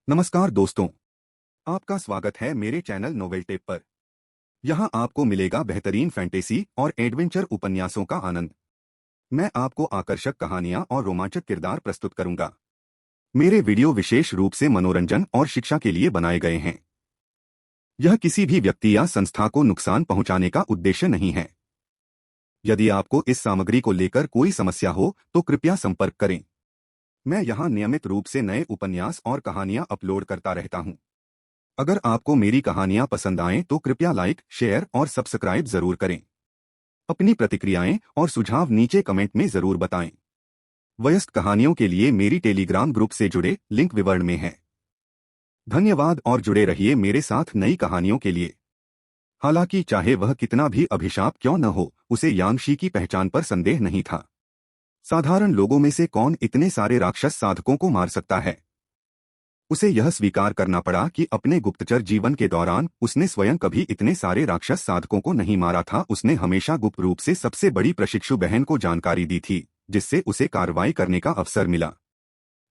नमस्कार दोस्तों, आपका स्वागत है मेरे चैनल नोवेल टेप पर। यहाँ आपको मिलेगा बेहतरीन फैंटेसी और एडवेंचर उपन्यासों का आनंद। मैं आपको आकर्षक कहानियाँ और रोमांचक किरदार प्रस्तुत करूंगा। मेरे वीडियो विशेष रूप से मनोरंजन और शिक्षा के लिए बनाए गए हैं। यह किसी भी व्यक्ति या संस्था को नुकसान पहुंचाने का उद्देश्य नहीं है। यदि आपको इस सामग्री को लेकर कोई समस्या हो तो कृपया संपर्क करें। मैं यहाँ नियमित रूप से नए उपन्यास और कहानियाँ अपलोड करता रहता हूँ। अगर आपको मेरी कहानियां पसंद आएं तो कृपया लाइक, शेयर और सब्सक्राइब जरूर करें। अपनी प्रतिक्रियाएं और सुझाव नीचे कमेंट में जरूर बताएं। वयस्क कहानियों के लिए मेरी टेलीग्राम ग्रुप से जुड़े, लिंक विवरण में है। धन्यवाद और जुड़े रहिए मेरे साथ नई कहानियों के लिए। हालांकि चाहे वह कितना भी अभिशाप क्यों न हो, उसे यांगशी की पहचान पर संदेह नहीं था। साधारण लोगों में से कौन इतने सारे राक्षस साधकों को मार सकता है। उसे यह स्वीकार करना पड़ा कि अपने गुप्तचर जीवन के दौरान उसने स्वयं कभी इतने सारे राक्षस साधकों को नहीं मारा था। उसने हमेशा गुप्त रूप से सबसे बड़ी प्रशिक्षु बहन को जानकारी दी थी, जिससे उसे कार्रवाई करने का अवसर मिला।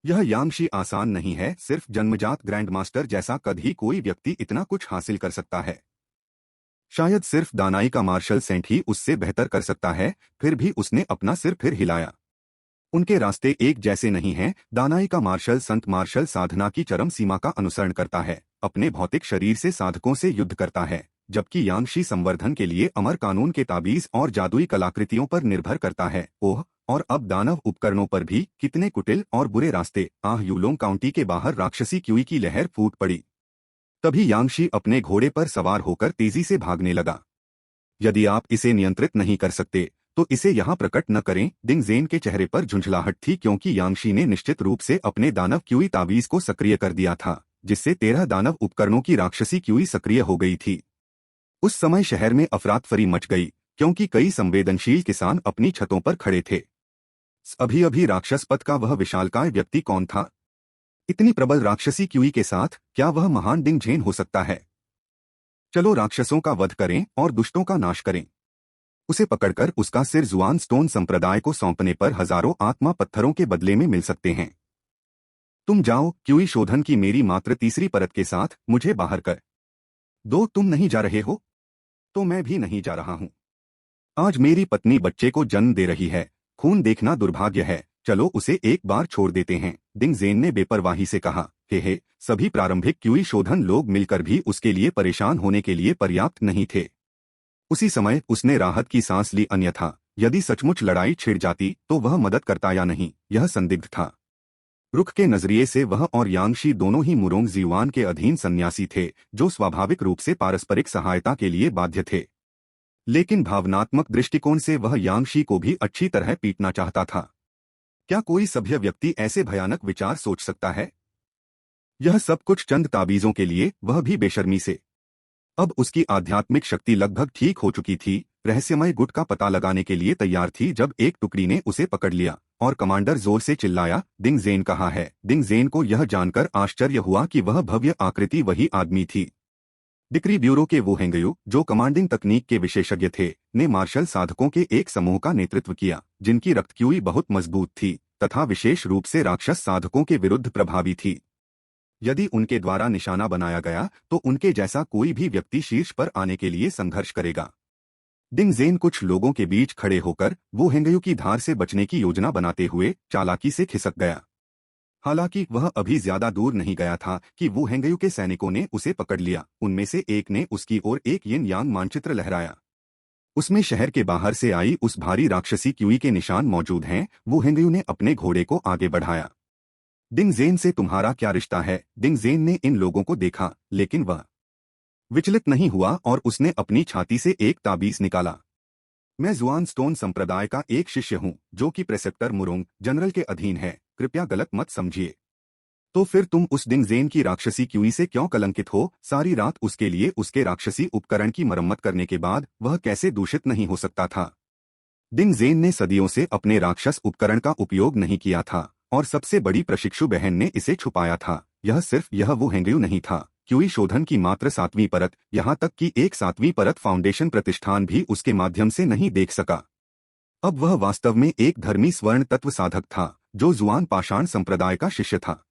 यह यांगशी आसान नहीं है। सिर्फ जन्मजात ग्रैंडमास्टर जैसा कभी कोई व्यक्ति इतना कुछ हासिल कर सकता है। शायद सिर्फ दानाई का मार्शल सेंट ही उससे बेहतर कर सकता है। फिर भी उसने अपना सिर फिर हिलाया। उनके रास्ते एक जैसे नहीं हैं। दानाई का मार्शल संत मार्शल साधना की चरम सीमा का अनुसरण करता है, अपने भौतिक शरीर से साधकों से युद्ध करता है, जबकि यांगशी संवर्धन के लिए अमर कानून के ताबीज और जादुई कलाकृतियों पर निर्भर करता है। ओह, और अब दानव उपकरणों पर भी कितने कुटिल और बुरे रास्ते। यूलोंग काउंटी के बाहर राक्षसी क्यूई की लहर फूट पड़ी। तभी यांगशी अपने घोड़े पर सवार होकर तेजी से भागने लगा। यदि आप इसे नियंत्रित नहीं कर सकते तो इसे यहाँ प्रकट न करें। दिंगजेन के चेहरे पर झुंझलाहट थी, क्योंकि यांगशी ने निश्चित रूप से अपने दानव क्यूई तावीज को सक्रिय कर दिया था, जिससे 13 दानव उपकरणों की राक्षसी क्यूई सक्रिय हो गई थी। उस समय शहर में अफरातफरी मच गई, क्योंकि कई संवेदनशील किसान अपनी छतों पर खड़े थे। अभी अभी राक्षस पथ का वह विशालकाय व्यक्ति कौन था? इतनी प्रबल राक्षसी क्यूई के साथ क्या वह महान दिंगजेन हो सकता है? चलो राक्षसों का वध करें और दुष्टों का नाश करें। उसे पकड़कर उसका सिर जुआन स्टोन संप्रदाय को सौंपने पर हजारों आत्मा पत्थरों के बदले में मिल सकते हैं। तुम जाओ, क्यूई शोधन की मेरी मात्र तीसरी परत के साथ मुझे बाहर कर दो। तुम नहीं जा रहे हो तो मैं भी नहीं जा रहा हूं। आज मेरी पत्नी बच्चे को जन्म दे रही है। खून देखना दुर्भाग्य है। चलो उसे एक बार छोड़ देते हैं, दिंगजेन ने बेपरवाही से कहा। हे, सभी प्रारंभिक क्यूई शोधन लोग मिलकर भी उसके लिए परेशान होने के लिए पर्याप्त नहीं थे। उसी समय उसने राहत की सांस ली, अन्यथा यदि सचमुच लड़ाई छिड़ जाती तो वह मदद करता या नहीं, यह संदिग्ध था। रुख के नजरिए से वह और यांगशी दोनों ही मुरोंग जीवान के अधीन सन्यासी थे, जो स्वाभाविक रूप से पारस्परिक सहायता के लिए बाध्य थे। लेकिन भावनात्मक दृष्टिकोण से वह यांगशी को भी अच्छी तरह पीटना चाहता था। क्या कोई सभ्य व्यक्ति ऐसे भयानक विचार सोच सकता है? यह सब कुछ चंद ताबीजों के लिए, वह भी बेशर्मी से। अब उसकी आध्यात्मिक शक्ति लगभग ठीक हो चुकी थी। रहस्यमय गुट का पता लगाने के लिए तैयार थी जब एक टुकड़ी ने उसे पकड़ लिया और कमांडर जोर से चिल्लाया, दिंगजेन कहाँ है? दिंगजेन को यह जानकर आश्चर्य हुआ कि वह भव्य आकृति वही आदमी थी। डिक्री ब्यूरो के वो हेंगयू, जो कमांडिंग तकनीक के विशेषज्ञ थे, ने मार्शल साधकों के एक समूह का नेतृत्व किया, जिनकी रक्तक्यूई बहुत मजबूत थी तथा विशेष रूप से राक्षस साधकों के विरुद्ध प्रभावी थी। यदि उनके द्वारा निशाना बनाया गया तो उनके जैसा कोई भी व्यक्ति शीर्ष पर आने के लिए संघर्ष करेगा। दिंगजेन कुछ लोगों के बीच खड़े होकर वो हेंगयू की धार से बचने की योजना बनाते हुए चालाकी से खिसक गया। हालांकि वह अभी ज्यादा दूर नहीं गया था कि वो हेंगयू के सैनिकों ने उसे पकड़ लिया। उनमें से एक ने उसकी ओर एक यिन यांग मानचित्र लहराया। उसमें शहर के बाहर से आई उस भारी राक्षसी क्यूई के निशान मौजूद हैं। वो हेंगयू ने अपने घोड़े को आगे बढ़ाया। दिंगजेन से तुम्हारा क्या रिश्ता है? दिंगजेन ने इन लोगों को देखा, लेकिन वह विचलित नहीं हुआ और उसने अपनी छाती से एक ताबीज निकाला। मैं जुआन स्टोन संप्रदाय का एक शिष्य हूँ, जो कि प्रेसेप्टर मुरोंग जनरल के अधीन है। कृपया गलत मत समझिए। तो फिर तुम उस दिंगजेन की राक्षसी क्यूई से क्यों कलंकित हो? सारी रात उसके लिए उसके राक्षसी उपकरण की मरम्मत करने के बाद वह कैसे दूषित नहीं हो सकता था? दिंगजेन ने सदियों से अपने राक्षस उपकरण का उपयोग नहीं किया था और सबसे बड़ी प्रशिक्षु बहन ने इसे छुपाया था। यह वो हेंगयू नहीं था। क्यूई शोधन की मात्र 7वीं परत, यहाँ तक कि एक 7वीं परत फाउंडेशन प्रतिष्ठान भी उसके माध्यम से नहीं देख सका। अब वह वास्तव में एक धर्मी स्वर्ण तत्व साधक था, जो जुआन पाषाण संप्रदाय का शिष्य था।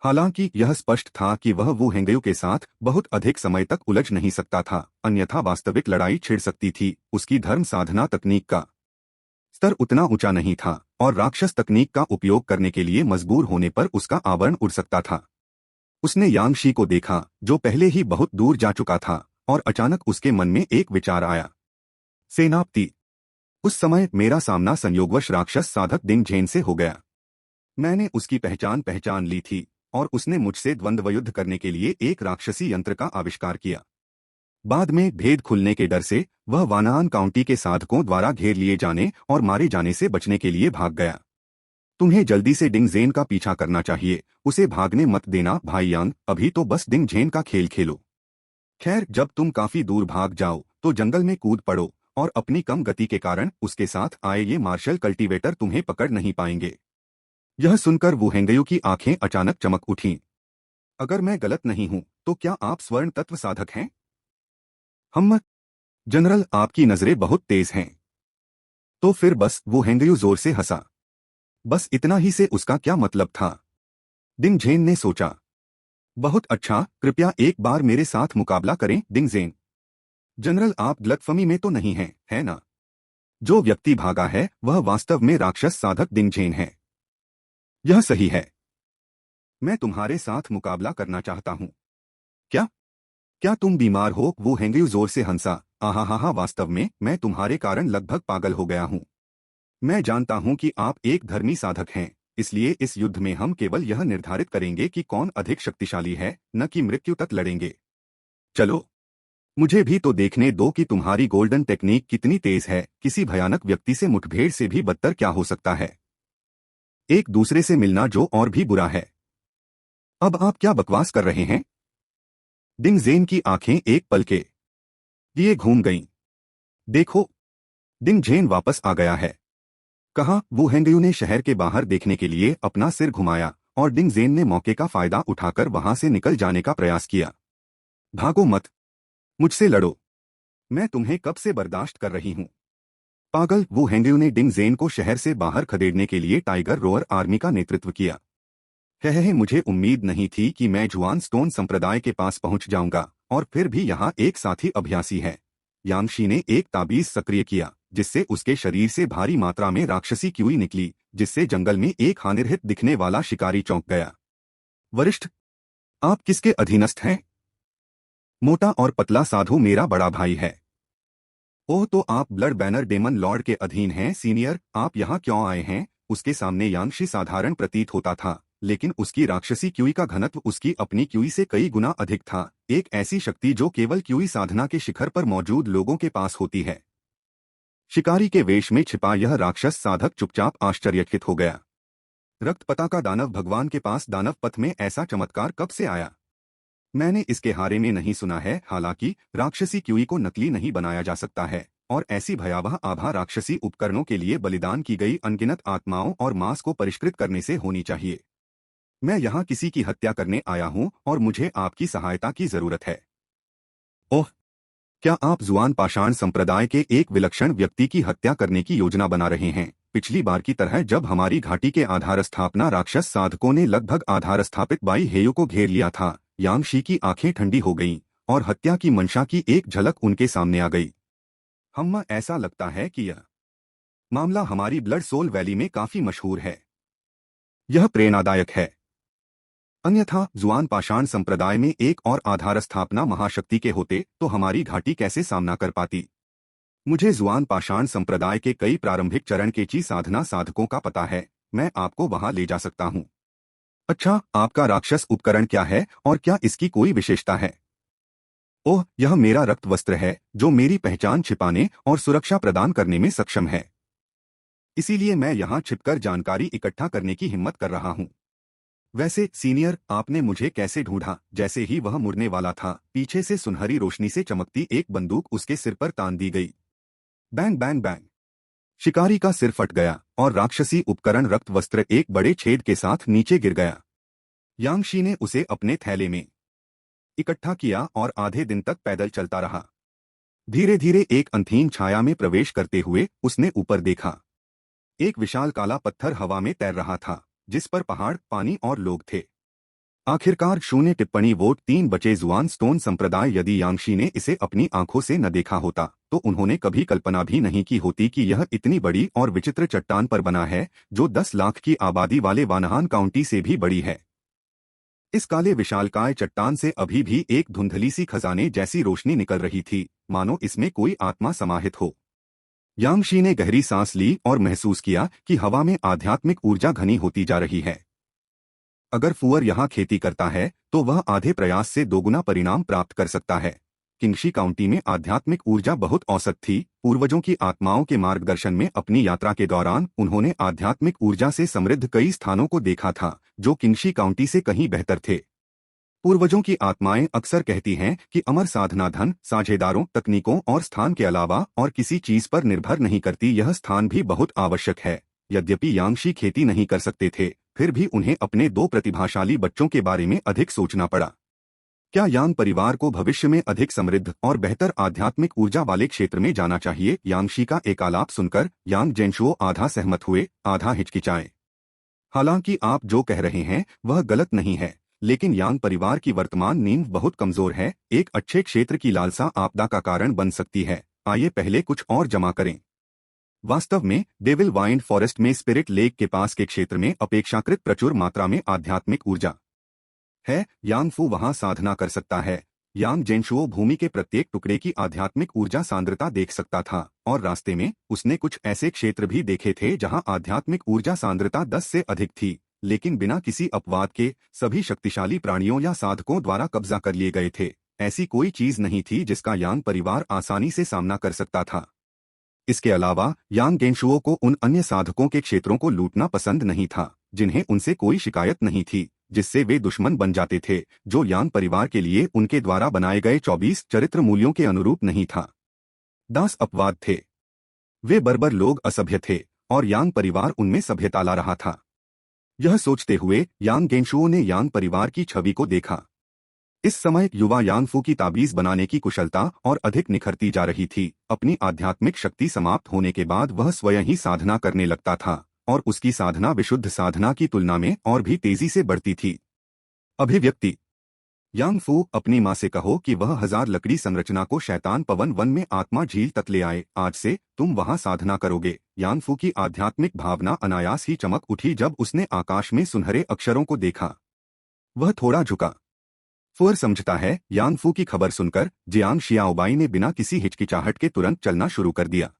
हालांकि यह स्पष्ट था कि वह वू हेंगयू के साथ बहुत अधिक समय तक उलझ नहीं सकता था, अन्यथा वास्तविक लड़ाई छिड़ सकती थी। उसकी धर्म साधना तकनीक का स्तर उतना ऊंचा नहीं था और राक्षस तकनीक का उपयोग करने के लिए मजबूर होने पर उसका आवरण उड़ सकता था। उसने यांगशी को देखा, जो पहले ही बहुत दूर जा चुका था, और अचानक उसके मन में एक विचार आया। सेनापति। उस समय मेरा सामना संयोगवश राक्षस साधक दिंग झेन से हो गया। मैंने उसकी पहचान पहचान ली थी और उसने मुझसे द्वंद्व युद्ध करने के लिए एक राक्षसी यंत्र का आविष्कार किया। बाद में भेद खुलने के डर से वह वानान काउंटी के साधकों द्वारा घेर लिए जाने और मारे जाने से बचने के लिए भाग गया। तुम्हें जल्दी से डिंग जेन का पीछा करना चाहिए, उसे भागने मत देना भाई यांग, अभी तो बस डिंग झेन का खेल खेलो। खैर, जब तुम काफी दूर भाग जाओ तो जंगल में कूद पड़ो और अपनी कम गति के कारण उसके साथ आए ये मार्शल कल्टीवेटर तुम्हें पकड़ नहीं पाएंगे। यह सुनकर वू हेंगयू की आंखें अचानक चमक उठीं। अगर मैं गलत नहीं हूं तो क्या आप स्वर्ण तत्व साधक हैं? हम जनरल, आपकी नजरें बहुत तेज हैं। तो फिर बस, वो हेंगयू जोर से हंसा। बस इतना ही से उसका क्या मतलब था? डिंग झेन ने सोचा। बहुत अच्छा, कृपया एक बार मेरे साथ मुकाबला करें डिंग जेन। जनरल, आप गलतफहमी में तो नहीं हैं, है ना? जो व्यक्ति भागा है वह वास्तव में राक्षस साधक डिंग झेन है। यह सही है। मैं तुम्हारे साथ मुकाबला करना चाहता हूं। क्या? क्या तुम बीमार हो? वो हेंगयू जोर से हंसा। आहा, वास्तव में मैं तुम्हारे कारण लगभग पागल हो गया हूं। मैं जानता हूं कि आप एक धर्मी साधक हैं, इसलिए इस युद्ध में हम केवल यह निर्धारित करेंगे कि कौन अधिक शक्तिशाली है, न कि मृत्यु तक लड़ेंगे। चलो, मुझे भी तो देखने दो कि तुम्हारी गोल्डन टेक्निक कितनी तेज है। किसी भयानक व्यक्ति से मुठभेड़ से भी बदतर क्या हो सकता है? एक दूसरे से मिलना जो और भी बुरा है। अब आप क्या बकवास कर रहे हैं? डिंग जेन की आंखें एक पल के लिए घूम गईं। देखो, डिंग झेन वापस आ गया है, कहा। वो हेंगयू ने शहर के बाहर देखने के लिए अपना सिर घुमाया और डिंग जेन ने मौके का फायदा उठाकर वहां से निकल जाने का प्रयास किया। भागो मत, मुझसे लड़ो। मैं तुम्हें कब से बर्दाश्त कर रही हूं। पागल, वो हेंगयू ने डिंग जेन को शहर से बाहर खदेड़ने के लिए टाइगर रोअर आर्मी का नेतृत्व किया। मुझे उम्मीद नहीं थी कि मैं जुआन स्टोन संप्रदाय के पास पहुंच जाऊंगा, और फिर भी यहाँ एक साथी अभ्यासी है। यांगशी ने एक ताबीज सक्रिय किया, जिससे उसके शरीर से भारी मात्रा में राक्षसी क्यूई निकली, जिससे जंगल में एक हानिरहित दिखने वाला शिकारी चौंक गया। वरिष्ठ, आप किसके अधीनस्थ हैं? मोटा और पतला साधु मेरा बड़ा भाई है। ओह, तो आप ब्लड बैनर डेमन लॉर्ड के अधीन हैं। सीनियर, आप यहाँ क्यों आए हैं? उसके सामने यांगशी साधारण प्रतीत होता था, लेकिन उसकी राक्षसी क्यूई का घनत्व उसकी अपनी क्यूई से कई गुना अधिक था। एक ऐसी शक्ति जो केवल क्यूई साधना के शिखर पर मौजूद लोगों के पास होती है। शिकारी के वेश में छिपा यह राक्षस साधक चुपचाप आश्चर्यचकित हो गया। रक्तपता का दानव भगवान के पास दानव पथ में ऐसा चमत्कार कब से आया? मैंने इसके हारे में नहीं सुना है। हालांकि राक्षसी क्यूई को नकली नहीं बनाया जा सकता है, और ऐसी भयावह आभा राक्षसी उपकरणों के लिए बलिदान की गई अनगिनत आत्माओं और मांस को परिष्कृत करने से होनी चाहिए। मैं यहाँ किसी की हत्या करने आया हूँ और मुझे आपकी सहायता की जरूरत है। ओह, क्या आप जुआन पाषाण संप्रदाय के एक विलक्षण व्यक्ति की हत्या करने की योजना बना रहे हैं? पिछली बार की तरह जब हमारी घाटी के आधार स्थापना राक्षस साधकों ने लगभग आधार स्थापित बाई हेयू को घेर लिया था, यांगशी की आंखें ठंडी हो गईं और हत्या की मंशा की एक झलक उनके सामने आ गई। हम्मा, ऐसा लगता है कि यह मामला हमारी ब्लड सोल वैली में काफी मशहूर है। यह प्रेरणादायक है। अन्यथा जुआन पाषाण संप्रदाय में एक और आधार स्थापना महाशक्ति के होते तो हमारी घाटी कैसे सामना कर पाती? मुझे जुआन पाषाण संप्रदाय के कई प्रारंभिक चरण के ची साधना साधकों का पता है। मैं आपको वहां ले जा सकता हूं। अच्छा, आपका राक्षस उपकरण क्या है और क्या इसकी कोई विशेषता है? ओह, यह मेरा रक्त वस्त्र है, जो मेरी पहचान छिपाने और सुरक्षा प्रदान करने में सक्षम है। इसीलिए मैं यहाँ छिपकर जानकारी इकट्ठा करने की हिम्मत कर रहा हूँ। वैसे सीनियर, आपने मुझे कैसे ढूंढा? जैसे ही वह मुड़ने वाला था, पीछे से सुनहरी रोशनी से चमकती एक बंदूक उसके सिर पर तान दी गई। Bang bang bang. शिकारी का सिर फट गया और राक्षसी उपकरण रक्त वस्त्र एक बड़े छेद के साथ नीचे गिर गया। यांगशी ने उसे अपने थैले में इकट्ठा किया और आधे दिन तक पैदल चलता रहा। धीरे धीरे एक अंधीन छाया में प्रवेश करते हुए उसने ऊपर देखा। एक विशाल काला पत्थर हवा में तैर रहा था, जिस पर पहाड़, पानी और लोग थे। आखिरकार शून्य टिप्पणी वोट 3 बचे जुआन स्टोन संप्रदाय। यदि यांगशी ने इसे अपनी आंखों से न देखा होता तो उन्होंने कभी कल्पना भी नहीं की होती कि यह इतनी बड़ी और विचित्र चट्टान पर बना है जो 10 लाख की आबादी वाले वानहान काउंटी से भी बड़ी है। इस काले विशालकाय चट्टान से अभी भी एक धुंधली सी खजाने जैसी रोशनी निकल रही थी, मानो इसमें कोई आत्मा समाहित हो। यांगशी ने गहरी सांस ली और महसूस किया कि हवा में आध्यात्मिक ऊर्जा घनी होती जा रही है। अगर फुअर यहाँ खेती करता है तो वह आधे प्रयास से दोगुना परिणाम प्राप्त कर सकता है। किंगशी काउंटी में आध्यात्मिक ऊर्जा बहुत औसत थी। पूर्वजों की आत्माओं के मार्गदर्शन में अपनी यात्रा के दौरान उन्होंने आध्यात्मिक ऊर्जा से समृद्ध कई स्थानों को देखा था जो किंगशी काउंटी से कहीं बेहतर थे। पूर्वजों की आत्माएं अक्सर कहती हैं कि अमर साधना धन, साझेदारों, तकनीकों और स्थान के अलावा और किसी चीज पर निर्भर नहीं करती। यह स्थान भी बहुत आवश्यक है। यद्यपि यांगशी खेती नहीं कर सकते थे, फिर भी उन्हें अपने 2 प्रतिभाशाली बच्चों के बारे में अधिक सोचना पड़ा। क्या यांग परिवार को भविष्य में अधिक समृद्ध और बेहतर आध्यात्मिक ऊर्जा वाले क्षेत्र में जाना चाहिए? यांगशी का एक आलाप सुनकर यांग जेनशुओ आधा सहमत हुए, आधा हिचकिचाए। हालांकि आप जो कह रहे हैं वह गलत नहीं है, लेकिन यांग परिवार की वर्तमान नींव बहुत कमजोर है। एक अच्छे क्षेत्र की लालसा आपदा का कारण बन सकती है। आइए पहले कुछ और जमा करें। वास्तव में डेविल वाइंड फॉरेस्ट में स्पिरिट लेक के पास के क्षेत्र में अपेक्षाकृत प्रचुर मात्रा में आध्यात्मिक ऊर्जा है। यांग फू वहां साधना कर सकता है। यांग जेनशुओ भूमि के प्रत्येक टुकड़े की आध्यात्मिक ऊर्जा सांद्रता देख सकता था और रास्ते में उसने कुछ ऐसे क्षेत्र भी देखे थे जहां आध्यात्मिक ऊर्जा सांद्रता 10 से अधिक थी, लेकिन बिना किसी अपवाद के सभी शक्तिशाली प्राणियों या साधकों द्वारा कब्जा कर लिए गए थे। ऐसी कोई चीज नहीं थी जिसका यांग परिवार आसानी से सामना कर सकता था। इसके अलावा यांग गेनशुओ को उन अन्य साधकों के क्षेत्रों को लूटना पसंद नहीं था जिन्हें उनसे कोई शिकायत नहीं थी, जिससे वे दुश्मन बन जाते थे, जो यांग परिवार के लिए उनके द्वारा बनाए गए 24 चरित्र मूल्यों के अनुरूप नहीं था। दास अपवाद थे। वे बर्बर लोग असभ्य थे और यांग परिवार उनमें सभ्यता ला रहा था। यह सोचते हुए यांग गेनशुओ ने यांग परिवार की छवि को देखा। इस समय युवा यांगफू की ताबीज बनाने की कुशलता और अधिक निखरती जा रही थी। अपनी आध्यात्मिक शक्ति समाप्त होने के बाद वह स्वयं ही साधना करने लगता था और उसकी साधना विशुद्ध साधना की तुलना में और भी तेजी से बढ़ती थी। अभिव्यक्ति। यांगफू, अपनी माँ से कहो कि वह 1000 लकड़ी संरचना को शैतान पवन वन में आत्मा झील तक ले आए। आज से तुम वहां साधना करोगे। यांगफू की आध्यात्मिक भावना अनायास ही चमक उठी जब उसने आकाश में सुनहरे अक्षरों को देखा। वह थोड़ा झुका। फुअर समझता है। यांगफू की खबर सुनकर जियांग शियाओबाई ने बिना किसी हिचकिचाहट के तुरंत चलना शुरू कर दिया।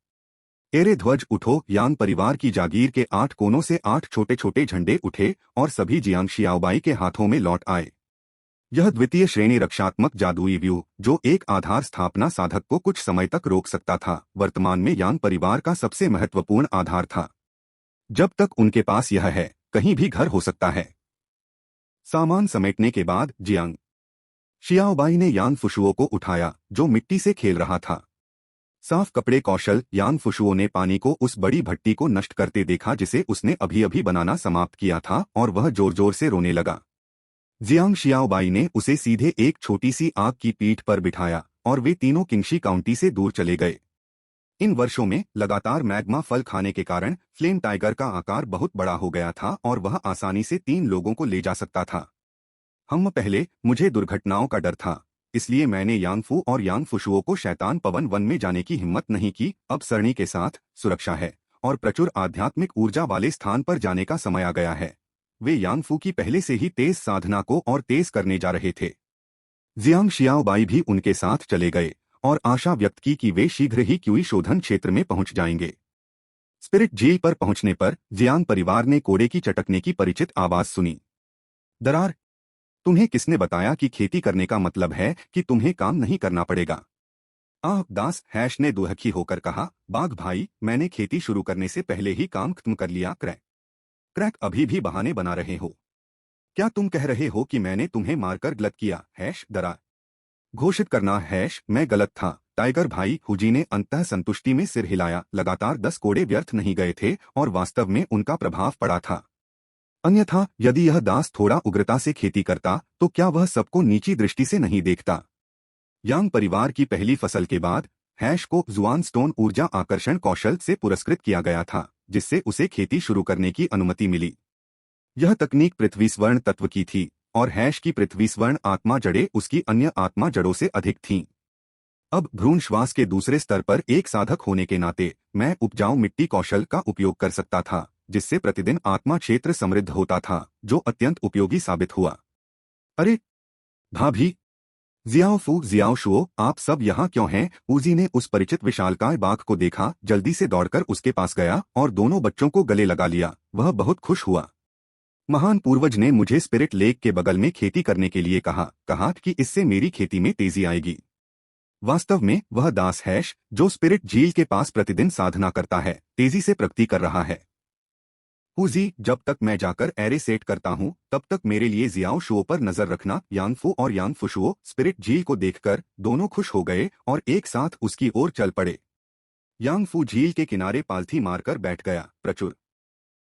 एरे ध्वज उठो। यांग परिवार की जागीर के 8 कोनों से 8 छोटे छोटे झंडे उठे और सभी जियांग शियाओबाई के हाथों में लौट आए। यह द्वितीय श्रेणी रक्षात्मक जादुई व्यूह, जो एक आधार स्थापना साधक को कुछ समय तक रोक सकता था, वर्तमान में यांग परिवार का सबसे महत्वपूर्ण आधार था। जब तक उनके पास यह है, कहीं भी घर हो सकता है। सामान समेटने के बाद जियांग शियाओबाई ने यांग फुशुओ को उठाया, जो मिट्टी से खेल रहा था। साफ कपड़े कौशल। यांग फुशुओ ने पानी को उस बड़ी भट्टी को नष्ट करते देखा जिसे उसने अभी अभी बनाना समाप्त किया था और वह जोर जोर से रोने लगा। जियांग शियाओबाई ने उसे सीधे एक छोटी सी आग की पीठ पर बिठाया और वे तीनों किंगशी काउंटी से दूर चले गए। इन वर्षों में लगातार मैग्मा फल खाने के कारण फ्लेम टाइगर का आकार बहुत बड़ा हो गया था और वह आसानी से 3 लोगों को ले जा सकता था। पहले मुझे दुर्घटनाओं का डर था, इसलिए मैंने यांगफू और यांग फुशुओ को शैतान पवन वन में जाने की हिम्मत नहीं की। अब सरणी के साथ सुरक्षा है और प्रचुर आध्यात्मिक ऊर्जा वाले स्थान पर जाने का समय आ गया है। वे यांगफू की पहले से ही तेज साधना को और तेज करने जा रहे थे। जियांग शियाओबाई भी उनके साथ चले गए और आशा व्यक्त की कि वे शीघ्र ही क्यूई शोधन क्षेत्र में पहुंच जाएंगे। स्पिरिट झील पर पहुंचने पर जियांग परिवार ने कोड़े की चटकने की परिचित आवाज सुनी। दरार, तुम्हें किसने बताया कि खेती करने का मतलब है कि तुम्हें काम नहीं करना पड़ेगा? दास हैश ने दुहखी होकर कहा। बाघ भाई, मैंने खेती शुरू करने से पहले ही काम खत्म कर लिया। क्रैक, अभी भी बहाने बना रहे हो। क्या तुम कह रहे हो कि मैंने तुम्हें मारकर गलत किया? हैश दरार घोषित करना। हैश, मैं गलत था टाइगर भाई। हुजी ने अंततः संतुष्टि में सिर हिलाया। लगातार 10 कोड़े व्यर्थ नहीं गए थे और वास्तव में उनका प्रभाव पड़ा था। अन्यथा यदि यह दास थोड़ा उग्रता से खेती करता तो क्या वह सबको नीची दृष्टि से नहीं देखता? यांग परिवार की पहली फसल के बाद हैश को जुआन स्टोन ऊर्जा आकर्षण कौशल से पुरस्कृत किया गया था, जिससे उसे खेती शुरू करने की अनुमति मिली। यह तकनीक पृथ्वी स्वर्ण तत्व की थी और हैश की पृथ्वी स्वर्ण आत्मा जड़ें उसकी अन्य आत्मा जड़ों से अधिक थीं। अब भ्रूण श्वास के दूसरे स्तर पर एक साधक होने के नाते मैं उपजाऊ मिट्टी कौशल का उपयोग कर सकता था, जिससे प्रतिदिन आत्मा क्षेत्र समृद्ध होता था, जो अत्यंत उपयोगी साबित हुआ। अरे भाभी, जियाओ शुओ, आप सब यहाँ क्यों हैं? ऊजी ने उस परिचित विशालकाय बाघ को देखा, जल्दी से दौड़कर उसके पास गया और दोनों बच्चों को गले लगा लिया। वह बहुत खुश हुआ। महान पूर्वज ने मुझे स्पिरिट लेक के बगल में खेती करने के लिए कहा कि इससे मेरी खेती में तेजी आएगी। वास्तव में वह दास हैश, जो स्पिरिट झील के पास प्रतिदिन साधना करता है, तेजी से प्रगति कर रहा है। हुजी, जब तक मैं जाकर एरे सेट करता हूँ, तब तक मेरे लिए जियाओ शुओ पर नजर रखना। यानफू और यानफुशुओ स्पिरिट झील को देखकर दोनों खुश हो गए और एक साथ उसकी ओर चल पड़े। यांगफू झील के किनारे पालथी मारकर बैठ गया, प्रचुर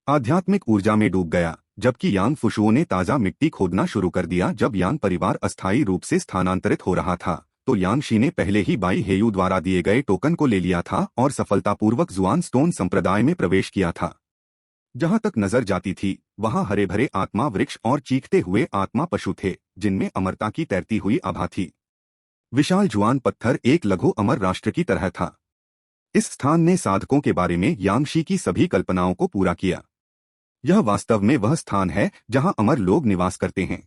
आध्यात्मिक ऊर्जा में डूब गया, जबकि यांगफुशुओ ने ताजा मिट्टी खोदना शुरू कर दिया। जब यांग परिवार अस्थायी रूप से स्थानांतरित हो रहा था, तो यांगशी ने पहले ही बाई हेयू द्वारा दिए गए टोकन को ले लिया था और सफलतापूर्वक जुआन स्टोन संप्रदाय में प्रवेश किया था। जहां तक नजर जाती थी, वहां हरे भरे आत्मा वृक्ष और चीखते हुए आत्मा पशु थे, जिनमें अमरता की तैरती हुई आभा थी। विशाल जुआन पत्थर एक लघु अमर राष्ट्र की तरह था। इस स्थान ने साधकों के बारे में यांगशी की सभी कल्पनाओं को पूरा किया। यह वास्तव में वह स्थान है जहां अमर लोग निवास करते हैं।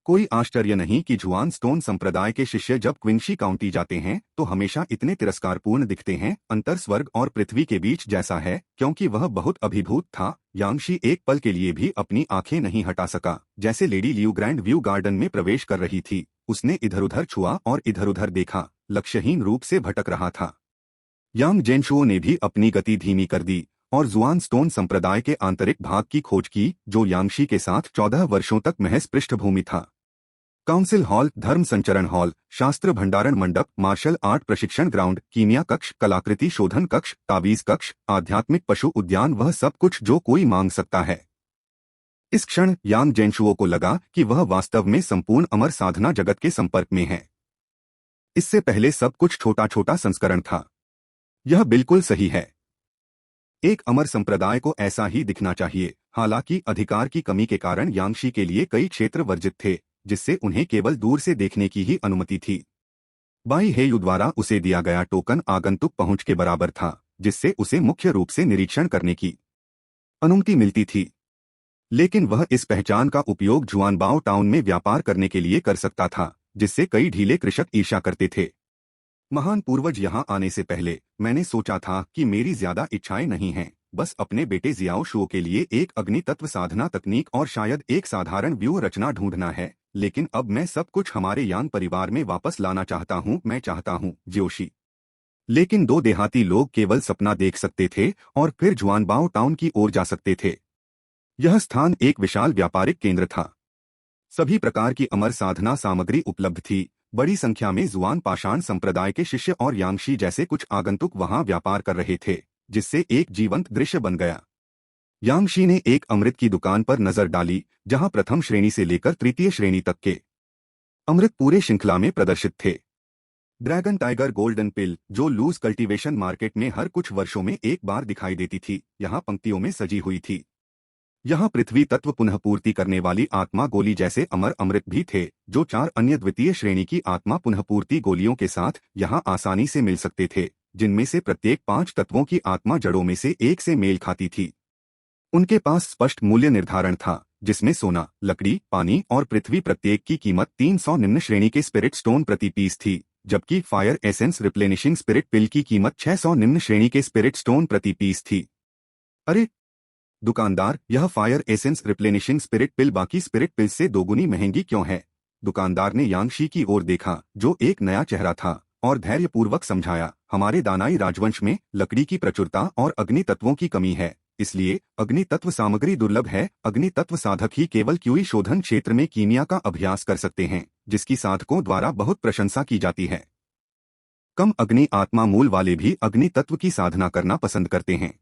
कोई आश्चर्य नहीं कि जुआन स्टोन संप्रदाय के शिष्य जब क्विंशी काउंटी जाते हैं तो हमेशा इतने तिरस्कारपूर्ण दिखते हैं। अंतर स्वर्ग और पृथ्वी के बीच जैसा है, क्योंकि वह बहुत अभिभूत था। यांगशी एक पल के लिए भी अपनी आंखें नहीं हटा सका। जैसे lady Liu grand view garden में प्रवेश कर रही थी, उसने इधर उधर छुआ और इधर उधर देखा, लक्ष्यहीन रूप से भटक रहा था। यांग जेनशुओ ने भी अपनी गति धीमी कर दी और जुआन स्टोन संप्रदाय के आंतरिक भाग की खोज की, जो यांगशी के साथ 14 वर्षों तक महज पृष्ठभूमि था। काउंसिल हॉल, धर्म संचरण हॉल, शास्त्र भंडारण मंडप, मार्शल आर्ट प्रशिक्षण ग्राउंड, कीमिया कक्ष, कलाकृति शोधन कक्ष, ताबीज कक्ष, आध्यात्मिक पशु उद्यान, वह सब कुछ जो कोई मांग सकता है। इस क्षण यांग जेनशुओ को लगा कि वह वास्तव में संपूर्ण अमर साधना जगत के संपर्क में है। इससे पहले सब कुछ छोटा छोटा संस्करण था। यह बिल्कुल सही है। एक अमर संप्रदाय को ऐसा ही दिखना चाहिए। हालांकि अधिकार की कमी के कारण यांगशी के लिए कई क्षेत्र वर्जित थे, जिससे उन्हें केवल दूर से देखने की ही अनुमति थी। बाई हेयू द्वारा उसे दिया गया टोकन आगंतुक पहुंच के बराबर था, जिससे उसे मुख्य रूप से निरीक्षण करने की अनुमति मिलती थी। लेकिन वह इस पहचान का उपयोग जुआनबाओ टाउन में व्यापार करने के लिए कर सकता था, जिससे कई ढीले कृषक ईर्ष्या करते थे। महान पूर्वज यहाँ आने से पहले मैंने सोचा था कि मेरी ज्यादा इच्छाएं नहीं हैं, बस अपने बेटे जियाओ शुओ के लिए एक अग्नि तत्व साधना तकनीक और शायद एक साधारण व्यूह रचना ढूंढना है। लेकिन अब मैं सब कुछ हमारे यान परिवार में वापस लाना चाहता हूँ। मैं चाहता हूँ जोशी। लेकिन दो देहाती लोग केवल सपना देख सकते थे और फिर जुआनबाओ टाउन की ओर जा सकते थे। यह स्थान एक विशाल व्यापारिक केंद्र था। सभी प्रकार की अमर साधना सामग्री उपलब्ध थी। बड़ी संख्या में जुआन पाषाण संप्रदाय के शिष्य और यांगशी जैसे कुछ आगंतुक वहां व्यापार कर रहे थे, जिससे एक जीवंत दृश्य बन गया। यांगशी ने एक अमृत की दुकान पर नजर डाली, जहां प्रथम श्रेणी से लेकर तृतीय श्रेणी तक के अमृत पूरे श्रृंखला में प्रदर्शित थे। ड्रैगन टाइगर गोल्डन पिल, जो लूज कल्टीवेशन मार्केट में हर कुछ वर्षों में एक बार दिखाई देती थी, यहाँ पंक्तियों में सजी हुई थी। यहाँ पृथ्वी तत्व पुनः पूर्ति करने वाली आत्मा गोली जैसे अमर अमृत भी थे, जो 4 अन्य द्वितीय श्रेणी की आत्मा पुनः पूर्ति गोलियों के साथ यहाँ आसानी से मिल सकते थे, जिनमें से प्रत्येक 5 तत्वों की आत्मा जड़ों में से एक से मेल खाती थी। उनके पास स्पष्ट मूल्य निर्धारण था, जिसमें सोना, लकड़ी, पानी और पृथ्वी प्रत्येक की कीमत 300 निम्न श्रेणी के स्पिरिट स्टोन प्रति पीस थी, जबकि फायर एसेंस रिप्लेनिशिंग स्पिरिट पिल की कीमत 600 निम्न श्रेणी के स्पिरिट स्टोन प्रति पीस थी। अरे दुकानदार, यह फायर एसेंस रिप्लेनिशिंग स्पिरिट पिल बाकी स्पिरिट पिल से दोगुनी महंगी क्यों है? दुकानदार ने यांगशी की ओर देखा, जो एक नया चेहरा था, और धैर्यपूर्वक समझाया, हमारे दानाई राजवंश में लकड़ी की प्रचुरता और अग्नि तत्वों की कमी है, इसलिए अग्नि तत्व सामग्री दुर्लभ है। अग्नि तत्व साधक ही केवल क्यूई शोधन क्षेत्र में कीमिया का अभ्यास कर सकते हैं, जिसकी साधकों द्वारा बहुत प्रशंसा की जाती है। कम अग्नि आत्मा मूल वाले भी अग्नि तत्व की साधना करना पसंद करते हैं।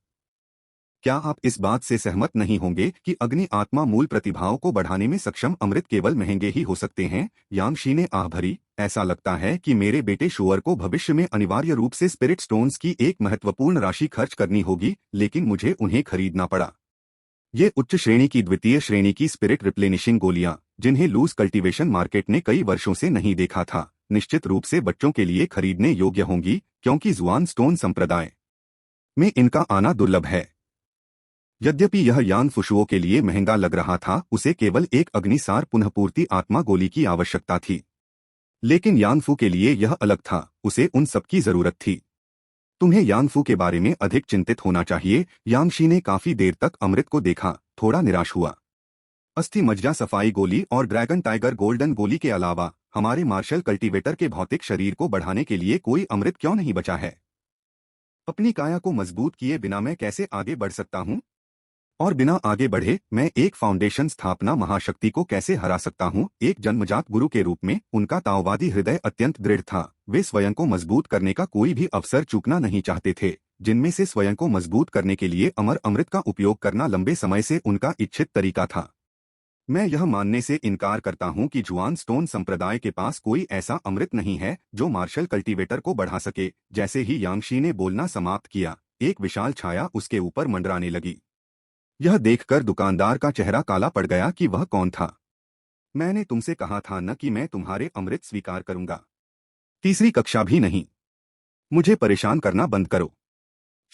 क्या आप इस बात से सहमत नहीं होंगे कि अग्नि आत्मा मूल प्रतिभाओं को बढ़ाने में सक्षम अमृत केवल महंगे ही हो सकते हैं? यांगशी ने आह भरी, ऐसा लगता है कि मेरे बेटे शुअर को भविष्य में अनिवार्य रूप से स्पिरिट स्टोन्स की एक महत्वपूर्ण राशि खर्च करनी होगी, लेकिन मुझे उन्हें खरीदना पड़ा। ये उच्च श्रेणी की द्वितीय श्रेणी की स्पिरिट रिप्लेनिशिंग गोलियां, जिन्हें लूज कल्टीवेशन मार्केट ने कई वर्षों से नहीं देखा था, निश्चित रूप से बच्चों के लिए खरीदने योग्य होंगी, क्योंकि जुआन स्टोन संप्रदाय में इनका आना दुर्लभ है। यद्यपि यह यान फुशुओं के लिए महंगा लग रहा था, उसे केवल एक अग्निसार पुनःपूर्ति आत्मा गोली की आवश्यकता थी। लेकिन यानफू के लिए यह अलग था, उसे उन सबकी जरूरत थी। तुम्हें यानफू के बारे में अधिक चिंतित होना चाहिए। यांगशी ने काफी देर तक अमृत को देखा, थोड़ा निराश हुआ। अस्थि मज्जा सफाई गोली और ड्रैगन टाइगर गोल्डन गोली के अलावा हमारे मार्शल कल्टीवेटर के भौतिक शरीर को बढ़ाने के लिए कोई अमृत क्यों नहीं बचा है? अपनी काया को मजबूत किए बिना मैं कैसे आगे बढ़ सकता हूँ? और बिना आगे बढ़े मैं एक फाउंडेशन स्थापना महाशक्ति को कैसे हरा सकता हूँ? एक जन्मजात गुरु के रूप में उनका ताओवादी हृदय अत्यंत दृढ़ था। वे स्वयं को मजबूत करने का कोई भी अवसर चूकना नहीं चाहते थे, जिनमें से स्वयं को मजबूत करने के लिए अमर अमृत का उपयोग करना लंबे समय से उनका इच्छित तरीका था। मैं यह मानने से इनकार करता हूं कि जुआन स्टोन संप्रदाय के पास कोई ऐसा अमृत नहीं है जो मार्शल कल्टीवेटर को बढ़ा सके। जैसे ही यांगशी ने बोलना समाप्त किया, एक विशाल छाया उसके ऊपर मंडराने लगी। यह देखकर दुकानदार का चेहरा काला पड़ गया कि वह कौन था। मैंने तुमसे कहा था न कि मैं तुम्हारे अमृत स्वीकार करूंगा। तीसरी कक्षा भी नहीं। मुझे परेशान करना बंद करो।